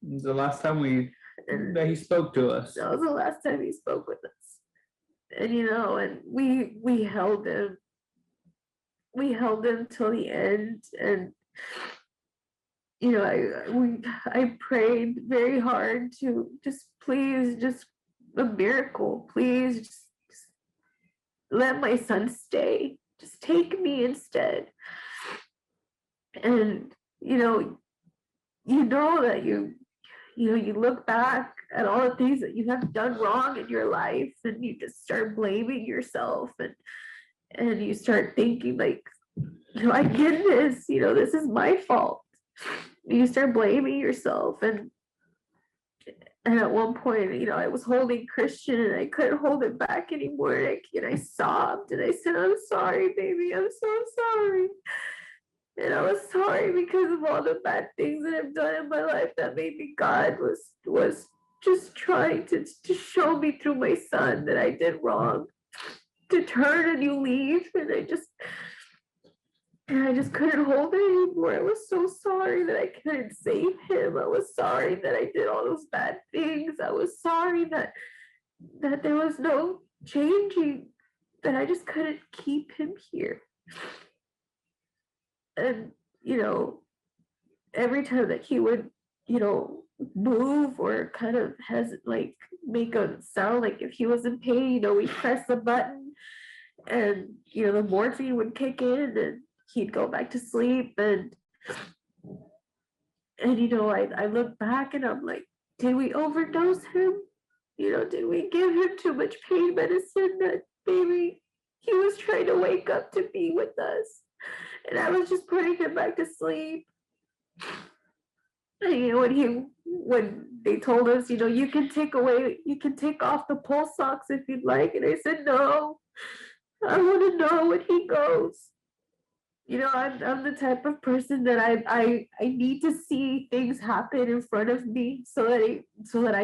It was the last time that he spoke to us. That was the last time he spoke with us. And and we held him. We held him till the end. And I prayed very hard to just a miracle. Please just let my son stay. Just take me instead. And that you look back at all the things that you have done wrong in your life, and you just start blaming yourself, and you start thinking like, I did this, this is my fault. You start blaming yourself, and And at one point, I was holding Christian and I couldn't hold it back anymore. And I sobbed and I said, I'm sorry, baby. I'm so sorry. And I was sorry because of all the bad things that I've done in my life, that maybe God was just trying to show me through my son that I did wrong, to turn a new leaf. And I just couldn't hold it anymore. I was so sorry that I couldn't save him. I was sorry that I did all those bad things. I was sorry that there was no changing, that I just couldn't keep him here. And, every time that he would, move or kind of make a sound like if he was in pain, we press a button and, the morphine would kick in and he'd go back to sleep. And I look back and I'm like, did we overdose him? Did we give him too much pain medicine that maybe he was trying to wake up to be with us? And I was just putting him back to sleep. And when they told us, you can take off the pulse socks if you'd like. And I said, no, I want to know when he goes. I'm the type of person that I need to see things happen in front of me so that it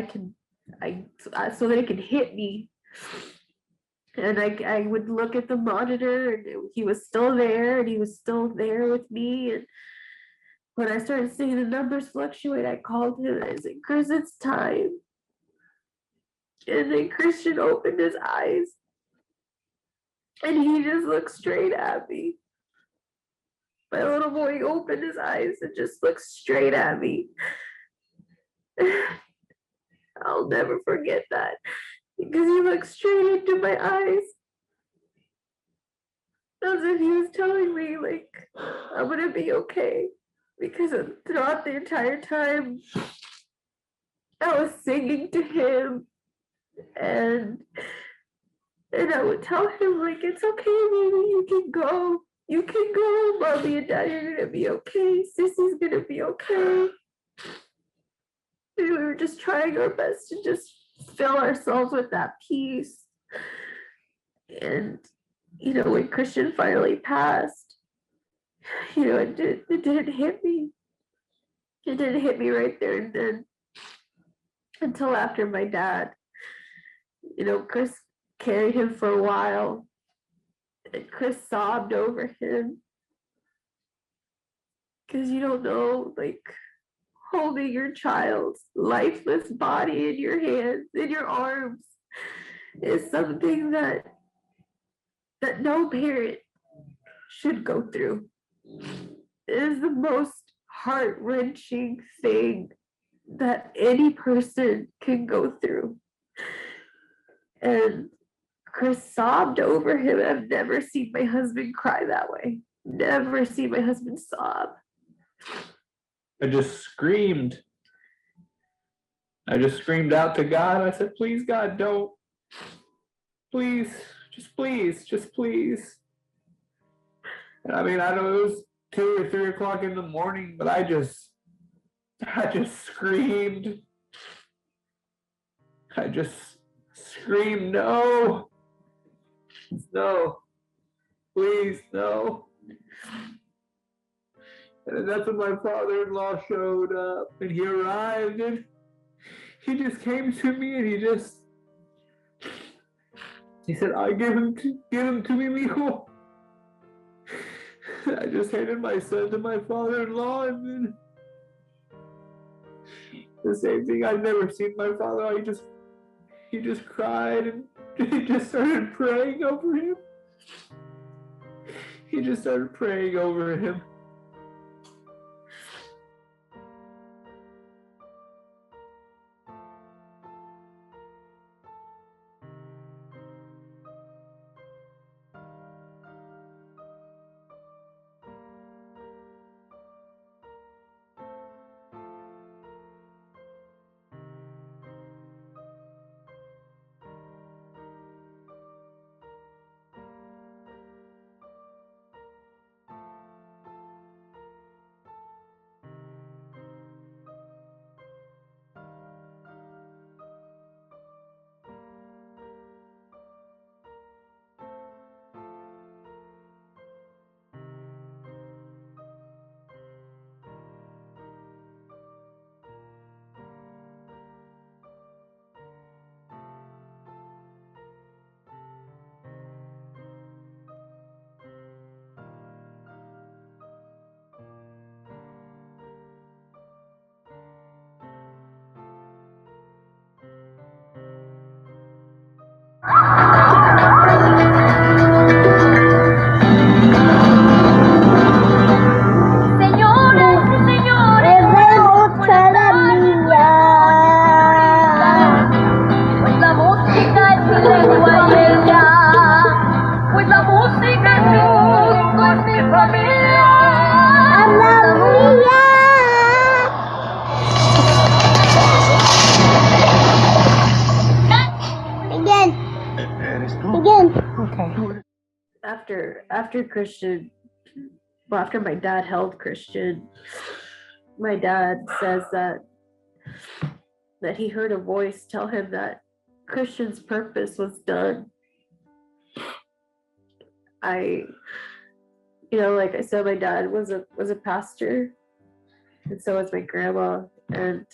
can hit me. And I would look at the monitor and he was still there and he was still there with me. And when I started seeing the numbers fluctuate, I called him and I said, Chris, it's time. And then Christian opened his eyes and he just looked straight at me. My little boy opened his eyes and just looked straight at me. I'll never forget that, because he looked straight into my eyes, as if he was telling me, like, I'm going to be okay. Because throughout the entire time, I was singing to him, and I would tell him, like, it's okay, baby, you can go. You can go, mommy and daddy are gonna be okay. Sissy's gonna be okay. And we were just trying our best to just fill ourselves with that peace. And, when Christian finally passed, it didn't hit me. It didn't hit me right there and then until after my dad. Chris carried him for a while. And Chris sobbed over him. Because you don't know, like, holding your child's lifeless body in your hands, in your arms, is something that no parent should go through. It is the most heart-wrenching thing that any person can go through. And Chris sobbed over him. I've never seen my husband cry that way. Never seen my husband sob. I just screamed. I just screamed out to God. I said, please, God, don't. Please, just please. And I mean, I know it was 2 or 3 o'clock in the morning, but I just screamed. I just screamed, no, please, no. And that's when my father-in-law showed up, and he arrived, and he just came to me, and he said, I give him to me, mijo. I just handed my son to my father-in-law, and then the same thing. I've never seen my father. He just cried, and he just started praying over him. He just started praying over him. Señoras y señores, escuchar la mía. Pues la música es mi lengua y ella, pues la música es mi mundo, es mi familia. ¡Habla mía! Again. Okay. After Christian, well, after my dad held Christian, my dad says that he heard a voice tell him that Christian's purpose was done. Like I said, my dad was a pastor, and so was my grandma, and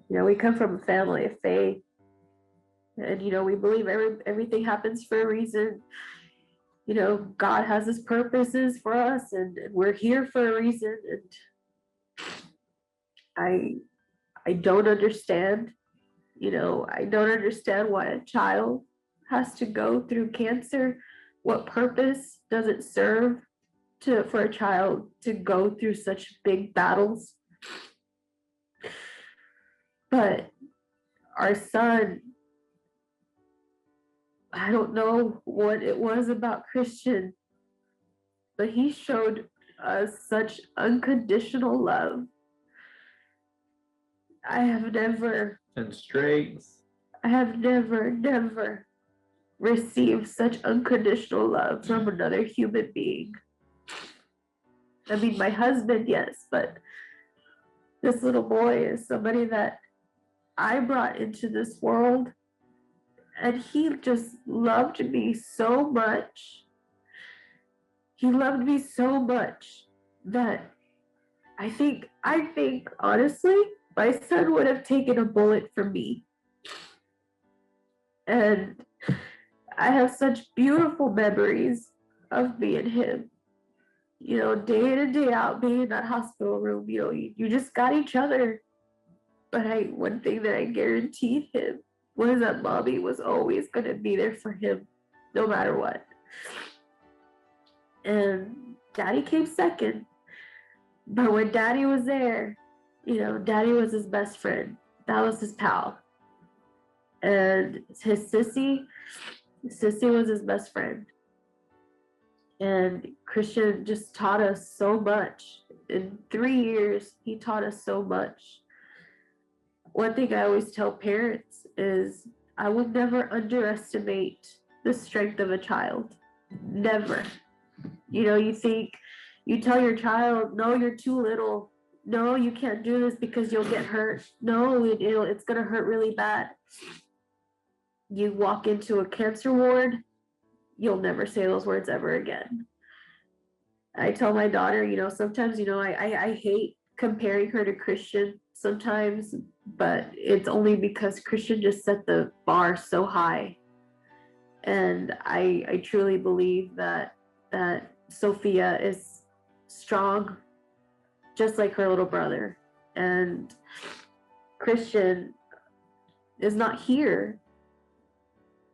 we come from a family of faith, and we believe everything happens for a reason. God has his purposes for us, and we're here for a reason. And I don't understand. I don't understand why a child has to go through cancer. What purpose does it serve for a child to go through such big battles? But our son, I don't know what it was about Christian, but he showed us such unconditional love. I have never received such unconditional love from another human being. I mean, my husband, yes, but this little boy is somebody that I brought into this world, and he just loved me so much. He loved me so much that I think honestly, my son would have taken a bullet for me. And I have such beautiful memories of me and him. Day in and day out, being in that hospital room, you just got each other. But one thing that I guaranteed him was that mommy was always going to be there for him, no matter what. And daddy came second. But when daddy was there, daddy was his best friend. That was his pal. And his sissy was his best friend. And Christian just taught us so much. In 3 years, he taught us so much. One thing I always tell parents is I would never underestimate the strength of a child. Never. You tell your child, no, you're too little. No, you can't do this because you'll get hurt. No, it's going to hurt really bad. You walk into a cancer ward, you'll never say those words ever again. I tell my daughter, sometimes, I hate comparing her to Christian sometimes, but it's only because Christian just set the bar so high. And I truly believe that Sophia is strong, just like her little brother. And Christian is not here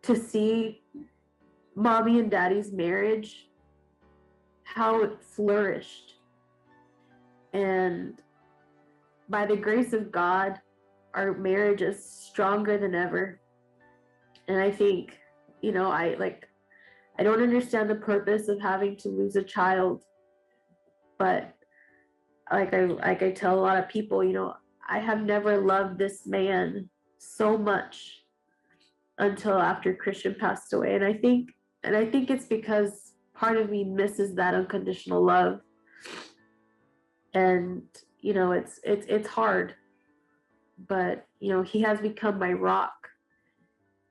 to see mommy and daddy's marriage, how it flourished. And by the grace of God, our marriage is stronger than ever. And I think, I don't understand the purpose of having to lose a child, but like I tell a lot of people, I have never loved this man so much until after Christian passed away. And I think it's because part of me misses that unconditional love. And it's hard, but he has become my rock.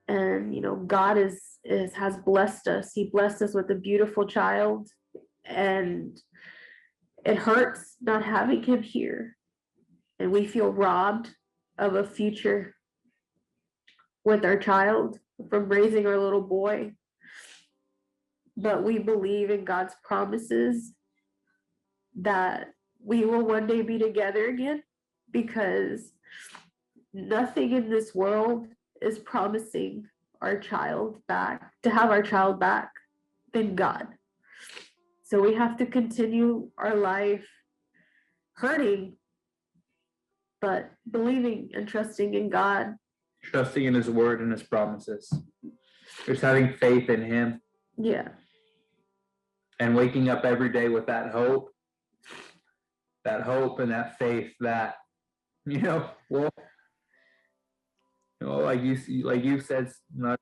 And God has blessed us. He blessed us with a beautiful child, and it hurts not having him here. And we feel robbed of a future with our child from raising our little boy. But we believe in God's promises that we will one day be together again, because nothing in this world is promising our child back, to have our child back, than God. So we have to continue our life hurting, but believing and trusting in God. Trusting in his word and his promises. Just having faith in him Yeah. and waking up every day with that hope and that faith that, well, like you said,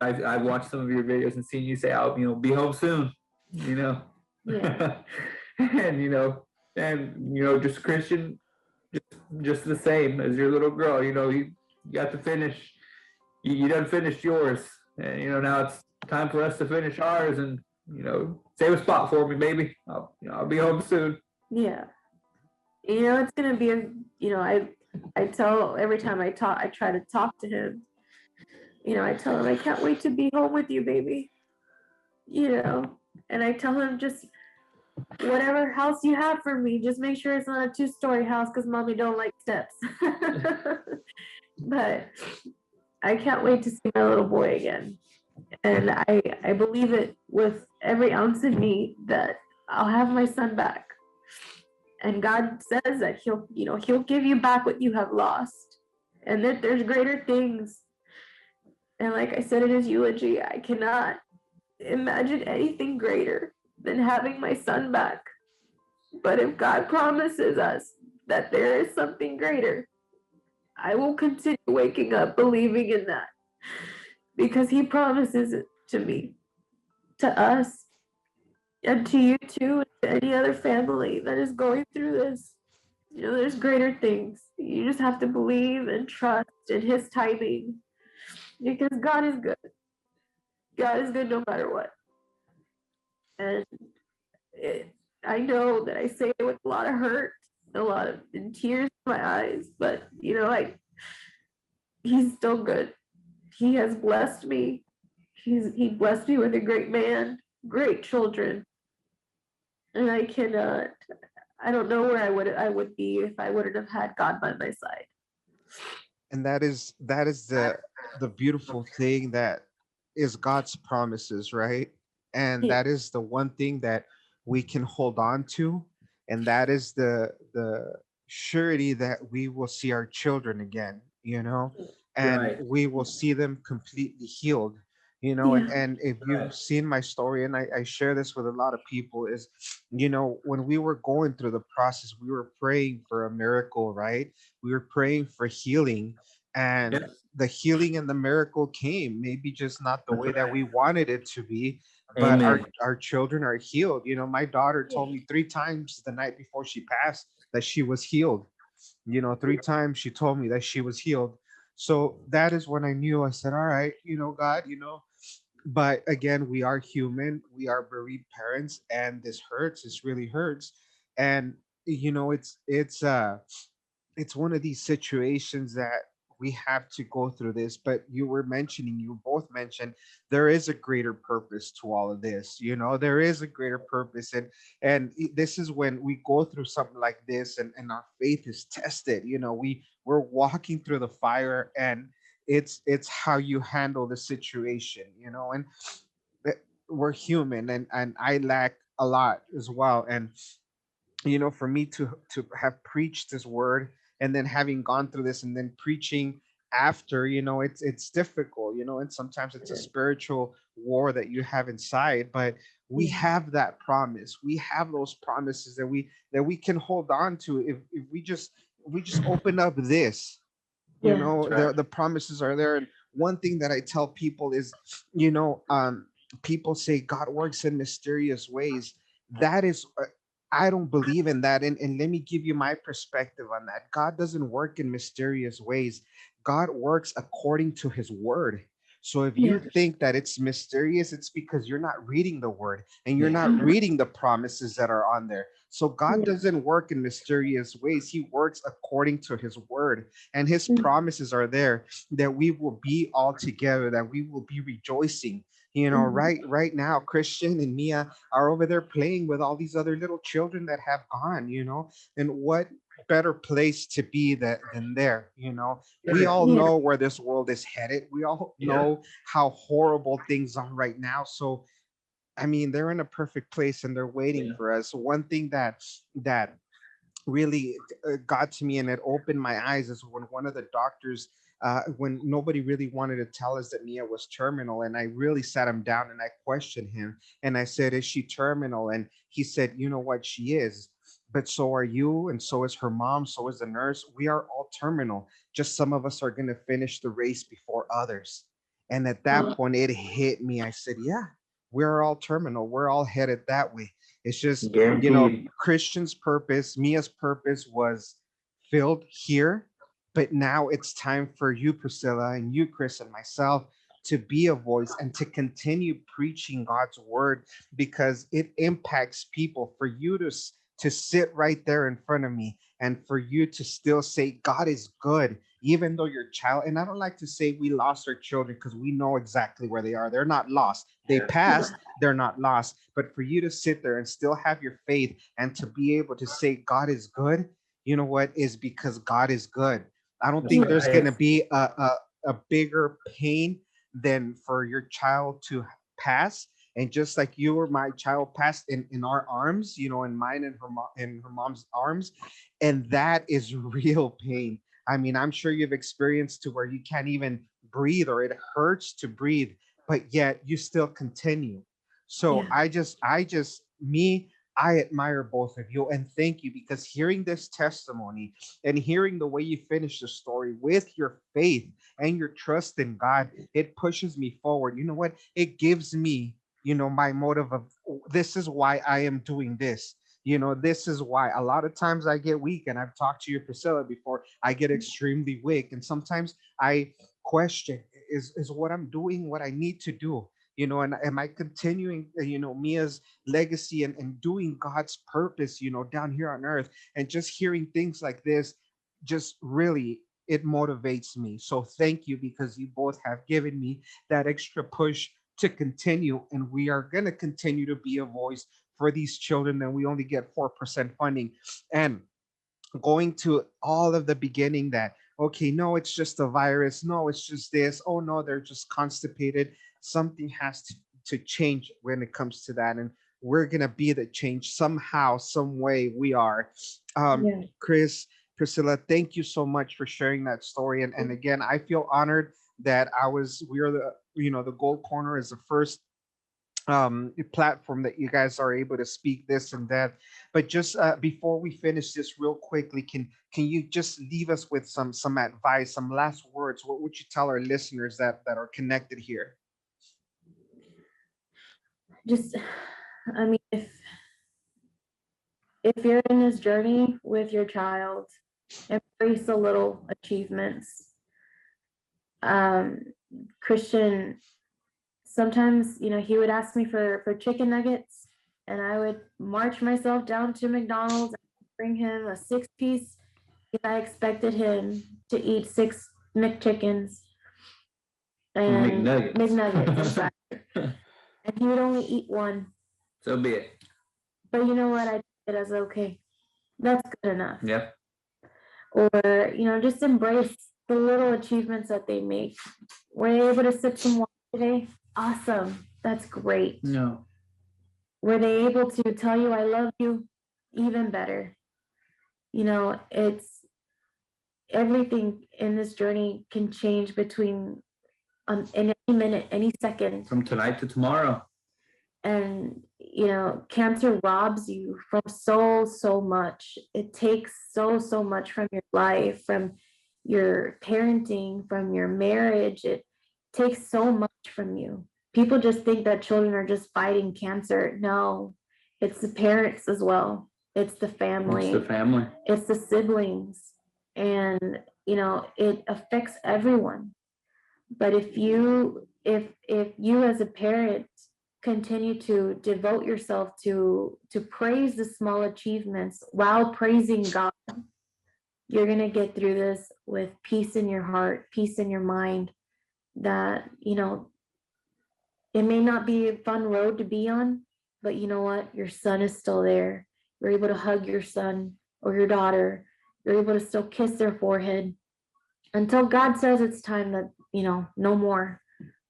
I've watched some of your videos and seen you say, "I'll, be home soon," Yeah. and just Christian, just the same as your little girl. You got to finish. You done finished yours, and now it's time for us to finish ours. And save a spot for me, baby. I'll be home soon. Yeah. It's gonna be I tell every time I try to talk to him. I tell him I can't wait to be home with you, baby. And I tell him, just whatever house you have for me, just make sure it's not a 2-story house because mommy don't like steps. But I can't wait to see my little boy again. And I believe it with every ounce of me that I'll have my son back. And God says that he'll give you back what you have lost, and that there's greater things. And like I said in his eulogy, I cannot imagine anything greater than having my son back. But if God promises us that there is something greater, I will continue waking up believing in that, because he promises it to me, to us, and to you too, and to any other family that is going through this. There's greater things. You just have to believe and trust in his timing, because God is good. God is good no matter what. And I know that I say it with a lot of hurt, a lot of tears in my eyes, but he's still good. He has blessed me. He blessed me with a great man, great children, and I don't know where I would be if I wouldn't have had God by my side. And that is the beautiful thing, that is God's promises, right? And Yeah. that is the one thing that we can hold on to, and that is the surety that we will see our children again, and Right. we will see them completely healed. and, Yeah. and if you've Right. seen my story, and I share this with a lot of people, is when we were going through the process, we were praying for a miracle, right? We were praying for healing, and Yes. the healing and the miracle came, maybe just not the That's way that right. we wanted it to be, but our Amen. our children are healed. My daughter Yeah. told me 3 times the night before she passed that she was healed. 3 times she told me that she was healed. So that is when I knew. I said, all right, God, but again, we are human, we are bereaved parents, and this hurts, this really hurts. And it's one of these situations that we have to go through this. But you both mentioned, there is a greater purpose to all of this. There is a greater purpose. And this is when we go through something like this, and our faith is tested. We're walking through the fire, and it's how you handle the situation. And eh, we're human, and I lack a lot as well. And for me to have preached this word, and then having gone through this, and then preaching after, it's difficult, and sometimes it's a spiritual war that you have inside. But we Yeah. have that promise, we have those promises that we can hold on to, if we just open up this. Yeah. That's right. The promises are there. And one thing that I tell people is, people say God works in mysterious ways. That is, I don't believe in that. And let me give you my perspective on that. God doesn't work in mysterious ways. God works according to his word. So if you Yeah. think that it's mysterious, it's because you're not reading the word, and you're Yeah. not reading the promises that are on there. So God Yeah. doesn't work in mysterious ways. He works according to his word, and his Mm. promises are there, that we will be all together, that we will be rejoicing. Mhm. Right now, Christian and Mia are over there playing with all these other little children that have gone. And better place to be than there. We Sure. all Yeah. know where this world is headed. We all Yeah. know how horrible things are right now. So I mean, they're in a perfect place and they're waiting Yeah. for us. One thing that really got to me and it opened my eyes is when one of the doctors, when nobody really wanted to tell us that Mia was terminal, and I really sat him down and I questioned him and I said, "Is she terminal?" And he said, "You know what, she is. But so are you, and so is her mom, so is the nurse. We are all terminal. Just some of us are going to finish the race before others." And at that point, it hit me. I said, "Yeah, we're all terminal. We're all headed that way. It's just, Guaranteed. Christian's purpose, Mia's purpose was filled here, but now it's time for you, Priscilla, and you, Chris, and myself to be a voice and to continue preaching God's word because it impacts people. For you to sit right there in front of me and for you to still say God is good, even though your child, and I don't like to say we lost our children because we know exactly where they are. They're not lost. They Yeah. passed, they're not lost. But for you to sit there and still have your faith and to be able to say God is good, you know what, is because God is good. I don't That's think right. there's going to be a bigger pain than for your child to pass. And just like you or my child passed in our arms, in mine and in her mom's arms, and that is real pain. I mean, I'm sure you've experienced to where you can't even breathe or it hurts to breathe, but yet you still continue. So Yeah. I admire both of you and thank you because hearing this testimony and hearing the way you finish the story with your faith and your trust in God, it pushes me forward. You know what? It gives me, my motive of this is why I am doing this. This is why a lot of times I get weak, and I've talked to you, Priscilla, before. I get extremely weak, and sometimes I question, is what I'm doing what I need to do? And am I continuing, Mia's legacy and doing God's purpose, down here on earth? And just hearing things like this, just really, it motivates me. So thank you because you both have given me that extra push to continue. And we are going to continue to be a voice for these children. And we only get 4% funding. And going to all of the beginning that, okay, no, it's just a virus, no, it's just this, oh no, they're just constipated. Something has to change when it comes to that, and we're gonna be the change somehow, some way. We are. Yeah. Chris, Priscilla, thank you so much for sharing that story, and again, I feel honored that we are the Gold Corner is the first platform that you guys are able to speak this and that. But just before we finish this real quickly, can you just leave us with some advice, some last words? What would you tell our listeners that are connected here? Just, I mean, if you're in this journey with your child, embrace the little achievements. Christian, sometimes, he would ask me for chicken nuggets, and I would march myself down to McDonald's and bring him a 6-piece. I expected him to eat 6 McChickens and McNuggets. McNuggets, and he would only eat one. So be it. But you know what? I did it as okay. That's good enough. Yep. Or, just embrace the little achievements that they make. Were they able to sip some water today? Awesome. That's great. No. Were they able to tell you I love you? Even better. It's everything in this journey can change between in any minute, any second. From tonight to tomorrow. And cancer robs you from so much. It takes so much from your life, from your parenting, from your marriage. It takes so much from you. People just think that children are just fighting cancer. No, it's the parents as well. It's the family. It's the family. It's the siblings. And it affects everyone. But if you as a parent continue to devote yourself to praise the small achievements while praising God, you're going to get through this with peace in your heart, peace in your mind, that it may not be a fun road to be on, but you know what, your son is still there. You're able to hug your son or your daughter You're able to still kiss their forehead until God says it's time that, no more.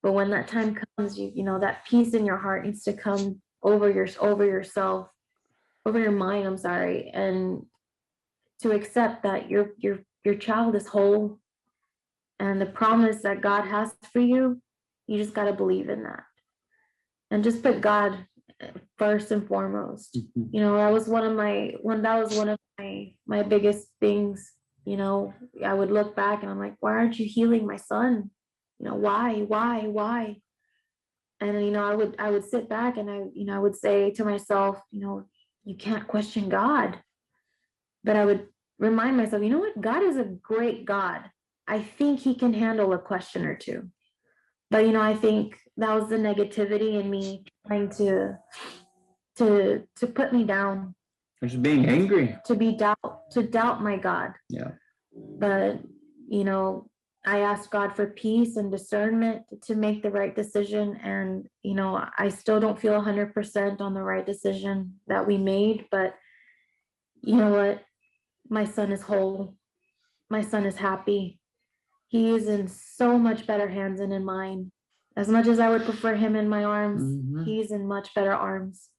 But when that time comes, that peace in your heart needs to come over yourself, over your mind, I'm sorry, and to accept that your child is whole, and the promise that God has for you, you just got to believe in that. And just put God first and foremost. That was one of my biggest things. I would look back and I'm like, why aren't you healing my son? Why? And I would sit back and I would say to myself, you can't question God. But I would remind myself, you know what? God is a great God. I think he can handle a question or two. But I think that was the negativity in me trying to put me down. Just being angry. To doubt my God. Yeah. But I asked God for peace and discernment to make the right decision. And I still don't feel 100% on the right decision that we made. But you know what? My son is whole. My son is happy. He is in so much better hands than in mine. As much as I would prefer him in my arms, he's in much better arms.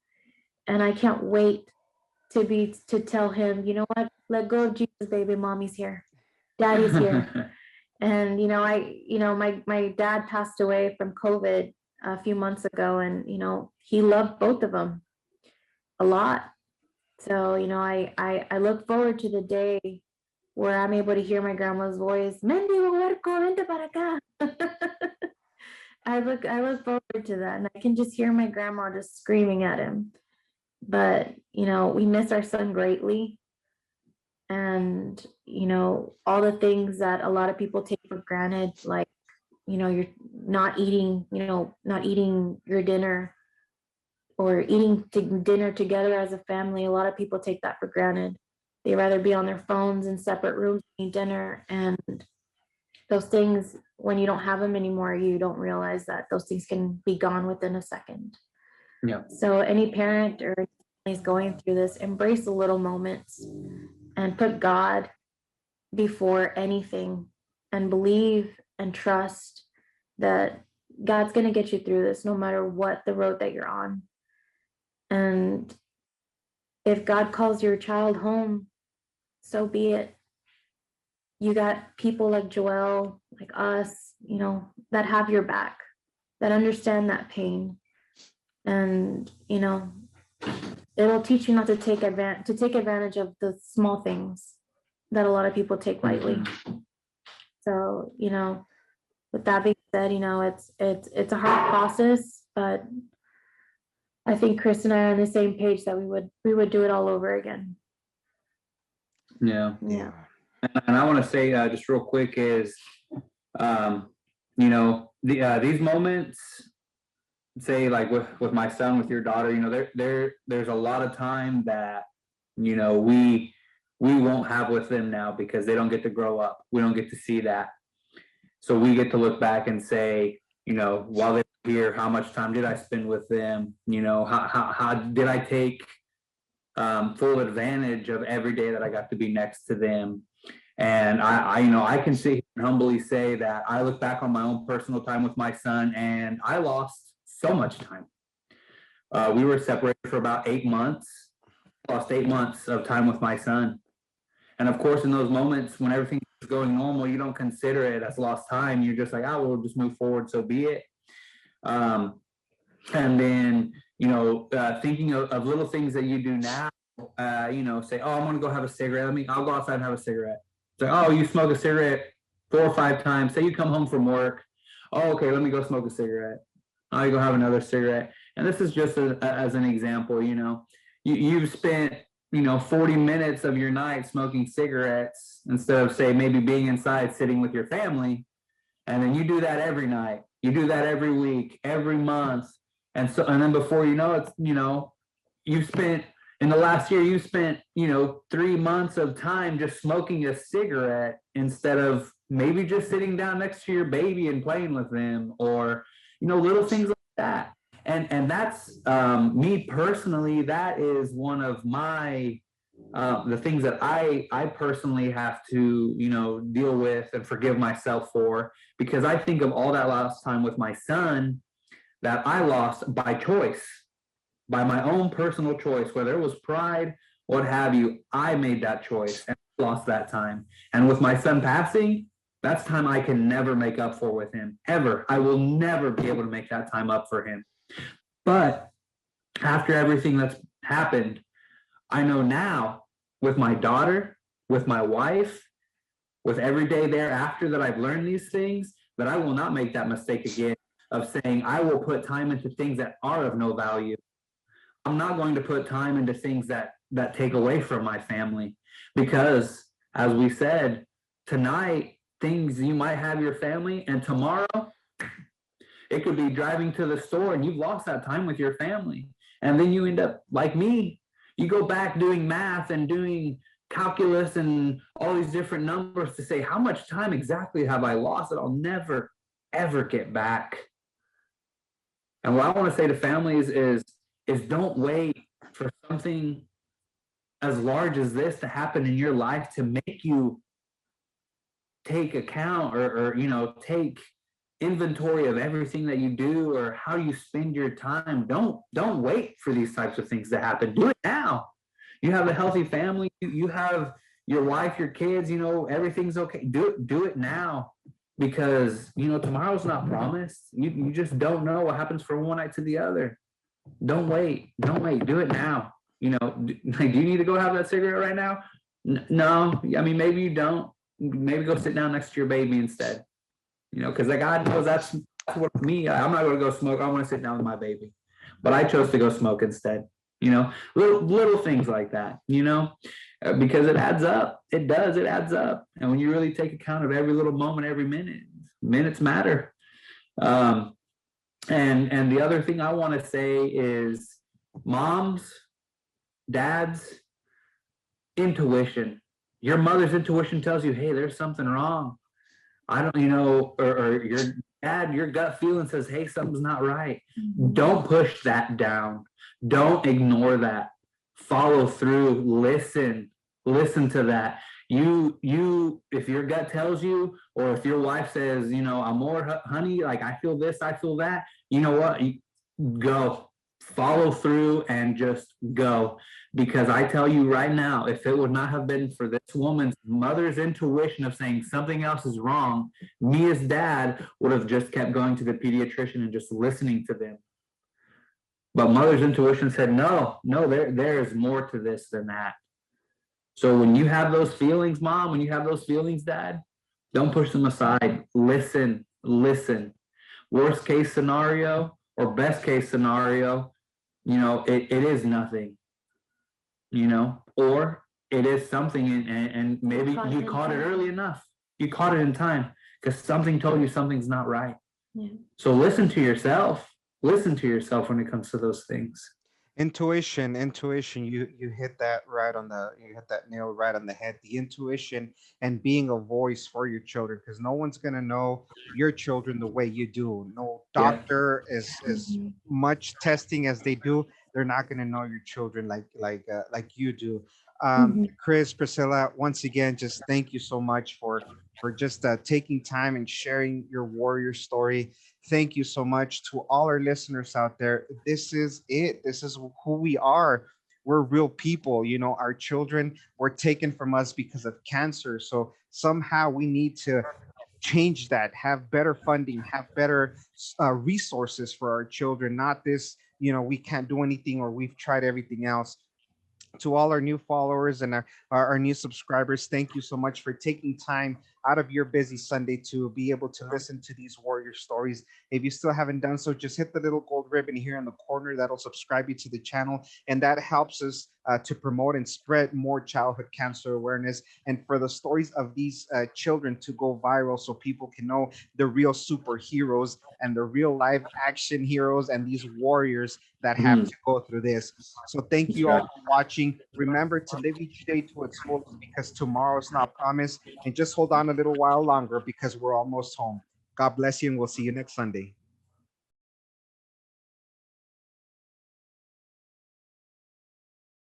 And I can't wait to tell him, you know what? Let go of Jesus, baby. Mommy's here. Daddy's here. And my dad passed away from COVID a few months ago, and he loved both of them a lot. So I look forward to the day where I'm able to hear my grandma's voice. Mendy, vente para acá. I look forward to that, and I can just hear my grandma just screaming at him. But we miss our son greatly, and all the things that a lot of people take for granted, like you're not eating your dinner or eating dinner together as a family. A lot of people take that for granted. They rather be on their phones in separate rooms eating dinner, and those things, when you don't have them anymore, you don't realize that those things can be gone within a second. Yeah. So any parent or is going through this, embrace the little moments and put God before anything, and believe and trust that God's going to get you through this no matter what the road that you're on. And if God calls your child home, so be it. You got people like Joelle, like us, that have your back, that understand that pain. And, it'll teach you not to take advantage of the small things that a lot of people take lightly. So, with that being said, it's a hard process, but I think Chris and I are on the same page that we would do it all over again. Yeah. Yeah. And I want to say just real quick is, these moments, say like with my son, with your daughter, there's a lot of time that, we won't have with them now because they don't get to grow up. We don't get to see that. So we get to look back and say, while they're here, how much time did I spend with them? How did I take full advantage of every day that I got to be next to them? And I can sit here and humbly say that I look back on my own personal time with my son, and I lost so much time. We were separated for about 8 months, lost 8 months of time with my son. And of course, in those moments when everything is going normal, you don't consider it as lost time. You're just like, we'll just move forward, so be it. And then, thinking of little things that you do now, say, I'm going to go have a cigarette. I'll go outside and have a cigarette. It's like, you smoke a cigarette 4 or 5 times. Say you come home from work. Okay, let me go smoke a cigarette. You go have another cigarette. And this is just as an example, you've spent, 40 minutes of your night smoking cigarettes instead of, say, maybe being inside sitting with your family. And then you do that every night. You do that every week, every month. And then before you know it, you've spent, in the last year, you spent, 3 months of time just smoking a cigarette instead of maybe just sitting down next to your baby and playing with them, or, little things like that. And that's me personally, that is one of my the things that I personally have to, deal with and forgive myself for, because I think of all that lost time with my son that I lost by choice, by my own personal choice, whether it was pride, what have you. I made that choice and lost that time. And with my son passing, that's time I can never make up for with him, ever. I will never be able to make that time up for him. But after everything that's happened, I know now with my daughter, with my wife, with every day thereafter that I've learned these things, that I will not make that mistake again of saying I will put time into things that are of no value. I'm not going to put time into things that take away from my family, because as we said, tonight, things you might have your family, and tomorrow it could be driving to the store and you've lost that time with your family. And then you end up like me, you go back doing math and doing calculus and all these different numbers to say, how much time exactly have I lost that I'll never, ever get back? And what I want to say to families is don't wait for something as large as this to happen in your life to make you take account or take inventory of everything that you do or how you spend your time. Don't wait for these types of things to happen. Do it now. You have a healthy family, you have your wife, your kids, everything's okay. Do it now, because tomorrow's not promised. You just don't know what happens from one night to the other. Don't wait. Do it now. Do you need to go have that cigarette right now? No. I mean, maybe you don't. Maybe go sit down next to your baby instead. Because God knows that's what me. I'm not going to go smoke. I want to sit down with my baby, but I chose to go smoke instead. Little things like that. Because it adds up. It does. It adds up. And when you really take account of every little moment, every minute, minutes matter. And the other thing I want to say is, moms, dads, intuition. Your mother's intuition tells you, hey, there's something wrong. I don't, or your dad, your gut feeling says, hey, something's not right. Don't push that down. Don't ignore that. Follow through. Listen to that. You, if your gut tells you, or if your wife says, amor, honey, like I feel this, I feel that, you know what? Go. Follow through and just go. Because I tell you right now, if it would not have been for this woman's mother's intuition of saying something else is wrong, me as dad would have just kept going to the pediatrician and just listening to them. But mother's intuition said, no, there is more to this than that. So when you have those feelings, mom, when you have those feelings, dad, don't push them aside. Listen. Worst case scenario or best case scenario, it is nothing. Or it is something, and maybe you caught it early enough. You caught it in time because something told you something's not right. Yeah. So listen to yourself when it comes to those things. Intuition, you hit that nail right on the head. The intuition and being a voice for your children, because no one's going to know your children the way you do. No doctor as much testing as they do, they're not going to know your children like you do. Chris, Priscilla, once again, just thank you so much for just taking time and sharing your warrior story. Thank you so much to all our listeners out there. This is it. This is who we are. We're real people. Our children were taken from us because of cancer. So somehow we need to change that, have better funding, have better resources for our children. Not this, we can't do anything or we've tried everything else. To all our new followers and our new subscribers, thank you so much for taking time out of your busy Sunday to be able to listen to these warrior stories. If you still haven't done so, just hit the little gold ribbon here in the corner. That'll subscribe you to the channel, and that helps us to promote and spread more childhood cancer awareness, and for the stories of these children to go viral so people can know the real superheroes and the real live action heroes and these warriors that have to go through this. So thank you all for watching. Remember to live each day to its fullest, because tomorrow is not promised, and just hold on a little while longer because we're almost home. God bless you, and we'll see you next Sunday.